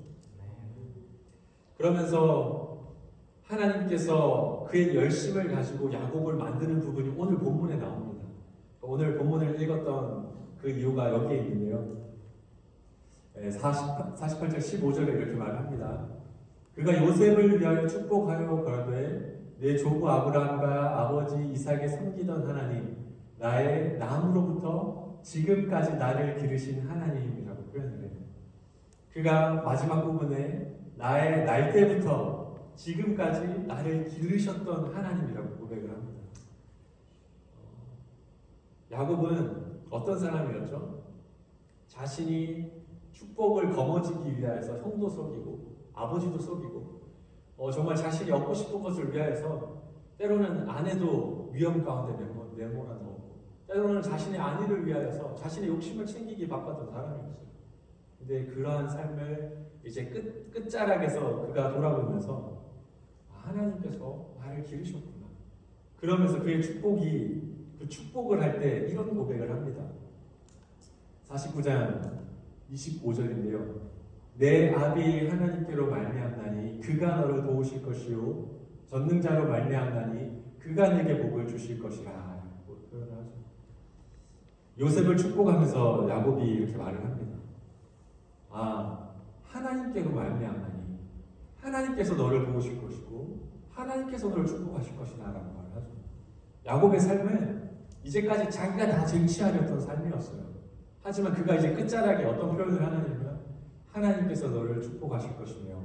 그러면서 하나님께서 그의 열심을 가지고 야곱을 만드는 부분이 오늘 본문에 나옵니다. 오늘 본문을 읽었던 그 이유가 여기에 있는데요. 48절 15절에 이렇게 말합니다. 그가 요셉을 위하여 축복하여 가로되 내 조부 아브라함과 아버지 이삭에 섬기던 하나님 나의 남으로부터 지금까지 나를 기르신 하나님이라고 표현을 해요. 그가 마지막 부분에 나의 날 때부터 지금까지 나를 기르셨던 하나님이라고 고백을 합니다. 야곱은 어떤 사람이었죠? 자신이 축복을 거머쥐기 위하여서 형도 속이고 아버지도 속이고 정말 자신이 얻고 싶은 것을 위하여서 때로는 아내도 위험 가운데 내몰아 넣었고 때로는 자신의 안위를 위하여서 자신의 욕심을 챙기기 바빴던 사람이었어요. 근데 그러한 삶을 이제 끝자락에서 그가 돌아보면서 하나님께서 나를 기르셨구나. 그러면서 그의 그 축복을 할 때 이런 고백을 합니다. 49장 25절인데요. 내 아비 하나님께로 말미암나니 그가 너를 도우실 것이요 전능자로 말미암나니 그가 내게 복을 주실 것이라 라고 표현을 하죠. 요셉을 축복하면서 야곱이 이렇게 말을 합니다. 하나님께로 말미암나니 하나님께서 너를 도우실 것이고 하나님께서 너를 축복하실 것이다 라고 말을 하죠. 야곱의 삶은 이제까지 자기가 다 쟁취하려던 삶이었어요. 하지만 그가 이제 끝자락에 어떤 표현을 하느냐면 하나님께서 너를 축복하실 것이며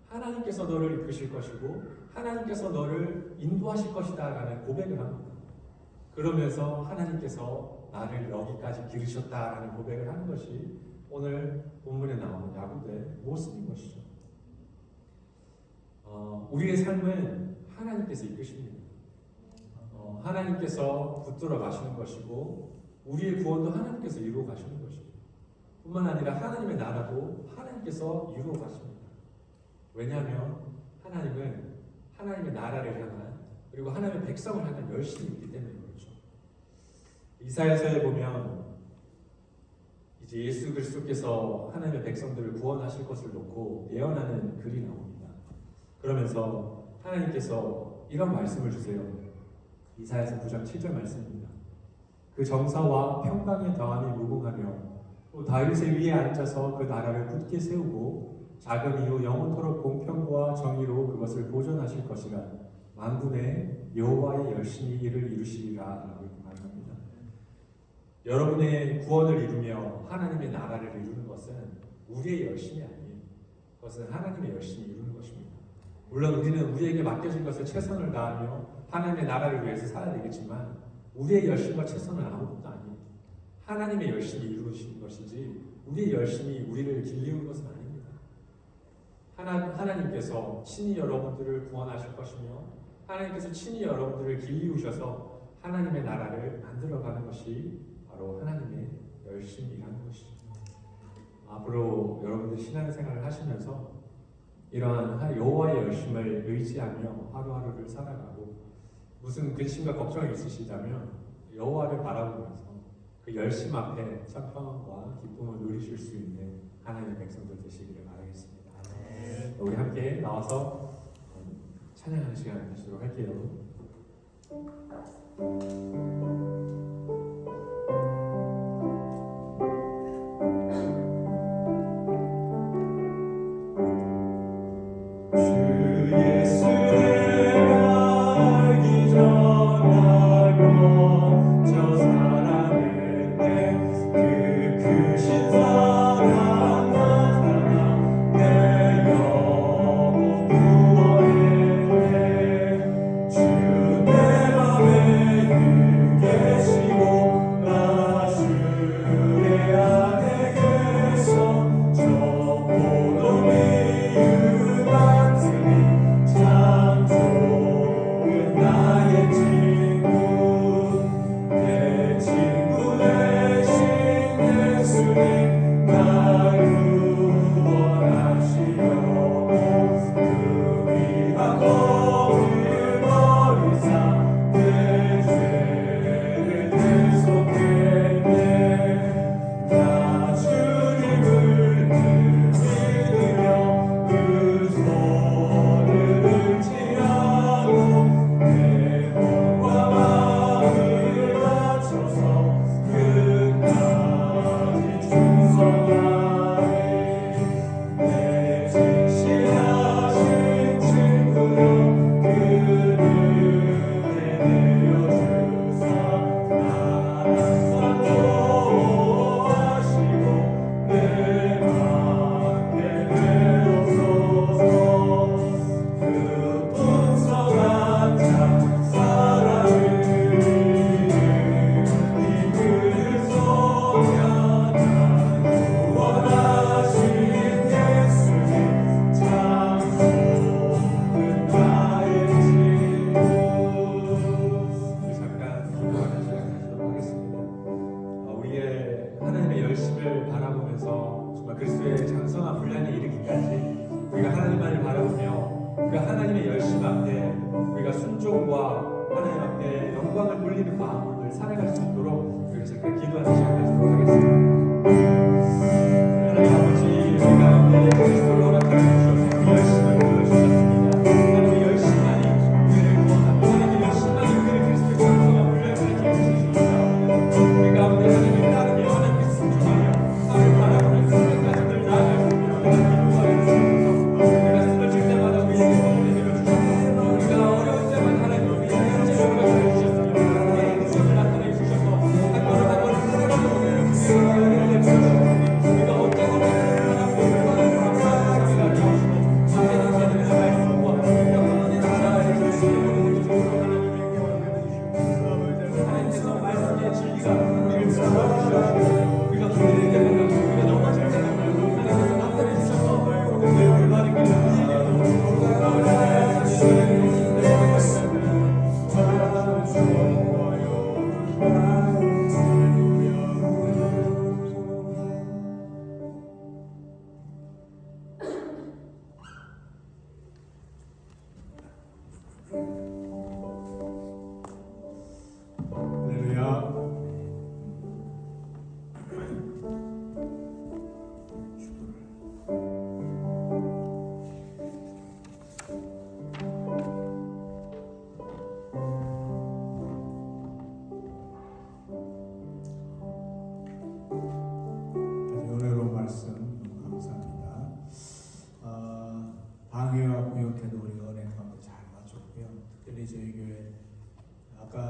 하나님께서 너를 이끄실 것이고 하나님께서 너를 인도하실 것이다 라는 고백을 합니다. 그러면서 하나님께서 나를 여기까지 기르셨다라는 고백을 하는 것이 오늘 본문에 나오는 야곱의 모습인 것이죠. 우리의 삶은 하나님께서 이끄십니다. 하나님께서 붙들어 가시는 것이고 우리의 구원도 하나님께서 이루어 가시는 것이죠. 뿐만 아니라 하나님의 나라도 하나님께서 이루어 가십니다. 왜냐하면 하나님은 하나님의 나라를 향한 그리고 하나님의 백성을 향한 열심이 있기 때문에 그렇죠. 이사야서에 보면 이제 예수 그리스도께서 하나님의 백성들을 구원하실 것을 놓고 예언하는 글이 나옵니다. 그러면서 하나님께서 이런 말씀을 주세요. 이사야서 9장 7절 말씀입니다. 그 정사와 평강에 더함이 무궁하며 또 다윗의 위에 앉아서 그 나라를 굳게 세우고 자금 이후 영원토록 공평과 정의로 그것을 보존하실 것이라 만군의 여호와의 열심히 이를 이루시리라 라고 말합니다. 여러분의 구원을 이루며 하나님의 나라를 이루는 것은 우리의 열심이 아니에요. 그것은 하나님의 열심히 이루는 것입니다. 물론 우리는 우리에게 맡겨진 것을 최선을 다하며 하나님의 나라를 위해서 살아야 되겠지만 우리의 열심과 최선은 아무것도 아니에요. 하나님의 열심히 이루시는 것이지 우리의 열심이 우리를 길리우는 것은 아닙니다. 하나님께서 친히 여러분들을 구원하실 것이며 하나님께서 친히 여러분들을 길리우셔서 하나님의 나라를 만들어가는 것이 바로 하나님의 열심이라는 것이죠. 앞으로 여러분들 신앙생활을 하시면서 이러한 여호와의 열심을 의지하며 하루하루를 살아가고 무슨 근심과 걱정이 있으시다면 여호와를 바라보면서 그 열심 앞에 참 평안과 기쁨을 누리실 수 있는 하나님의 백성들 되시기를 바라겠습니다. 우리 함께 나와서 찬양하는 시간을 가지도록 할게요.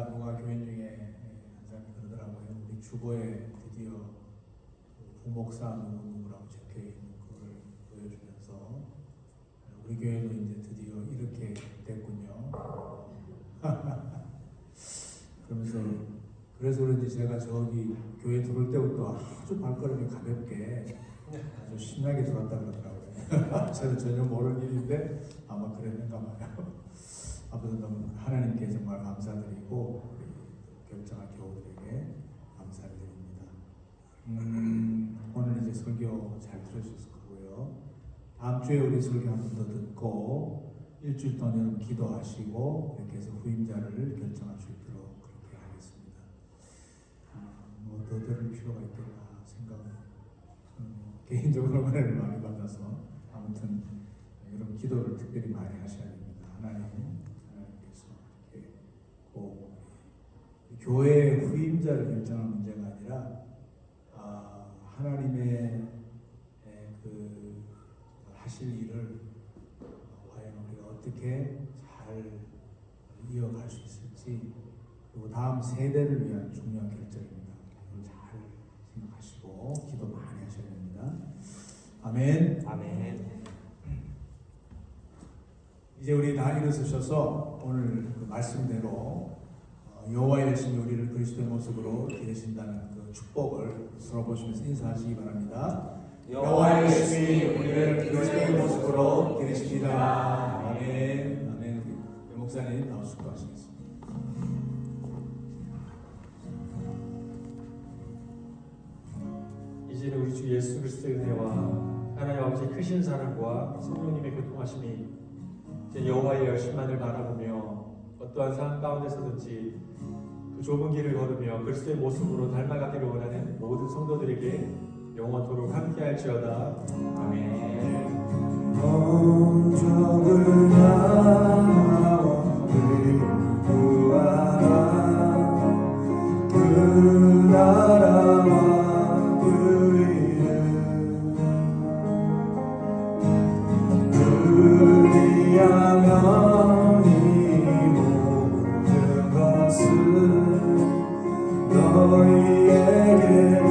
누가 교인 중에 한 사람이 그러더라고요. 우리 주보에 드디어 그 부목사 누구라고 적혀 있는 그걸 보여주면서 우리 교회도 이제 드디어 이렇게 됐군요. 그러면서 그래서 그런지 제가 저기 교회 들어올 때부터 아주 발걸음이 가볍게 아주 신나게 들어왔다 그러더라고요. 저는 전혀 모르는 일인데 아마 그랬는가 봐요. 아무튼 너무 하나님께 정말 감사드리고 우리 결정한 교우들에게 감사를 드립니다. 오늘 이제 설교 잘 들으셨을 거고요. 다음 주에 우리 설교 한 번 더 듣고 일주일 동안 여러분 기도하시고 그렇게 해서 후임자를 결정할 수 있도록 그렇게 하겠습니다. 뭐 더 들을 필요가 있겠나 생각은 개인적으로 은혜를 많이 받아서 아무튼 여러분 기도를 특별히 많이 하셔야 됩니다. 하나님께서 이렇게 꼭 교회의 후임자를 결정하는 문제가 아니라 하나님의 그 하실 일을 과연 우리가 어떻게 잘 이어갈 수 있을지 그리고 다음 세대를 위한 중요한 결정입니다. 이걸 잘 생각하시고 기도 많이 하셔야 됩니다. 아멘. 아멘. 이제 우리 다 일어서셔서 오늘 그 말씀대로 여호와의 여신 우리를 그리스도의 모습으로 기르신다는 그 축복을 서로 보시면서 인사하시기 바랍니다. 여호와의 여신이 우리를 그리스도의 모습으로 기르십니다. 아멘. 아멘. 우리 목사님 나오시고 하시겠습니다. 이제는 우리 주 예수 그리스도의 은혜와 하나님 아버지 크신 사랑과 성령님의 교통하심이 이제 여호와의 열심만을 바라보며 어떠한 상황 가운데서든지 그 좁은 길을 걸으며 그리스도의 모습으로 닮아가기를 원하는 모든 성도들에게 영원토록 함께할지어다. 아멘. 적을 나와 구하라 그 나라와 그 이름 그리하면 이 모든 것은 너희에게로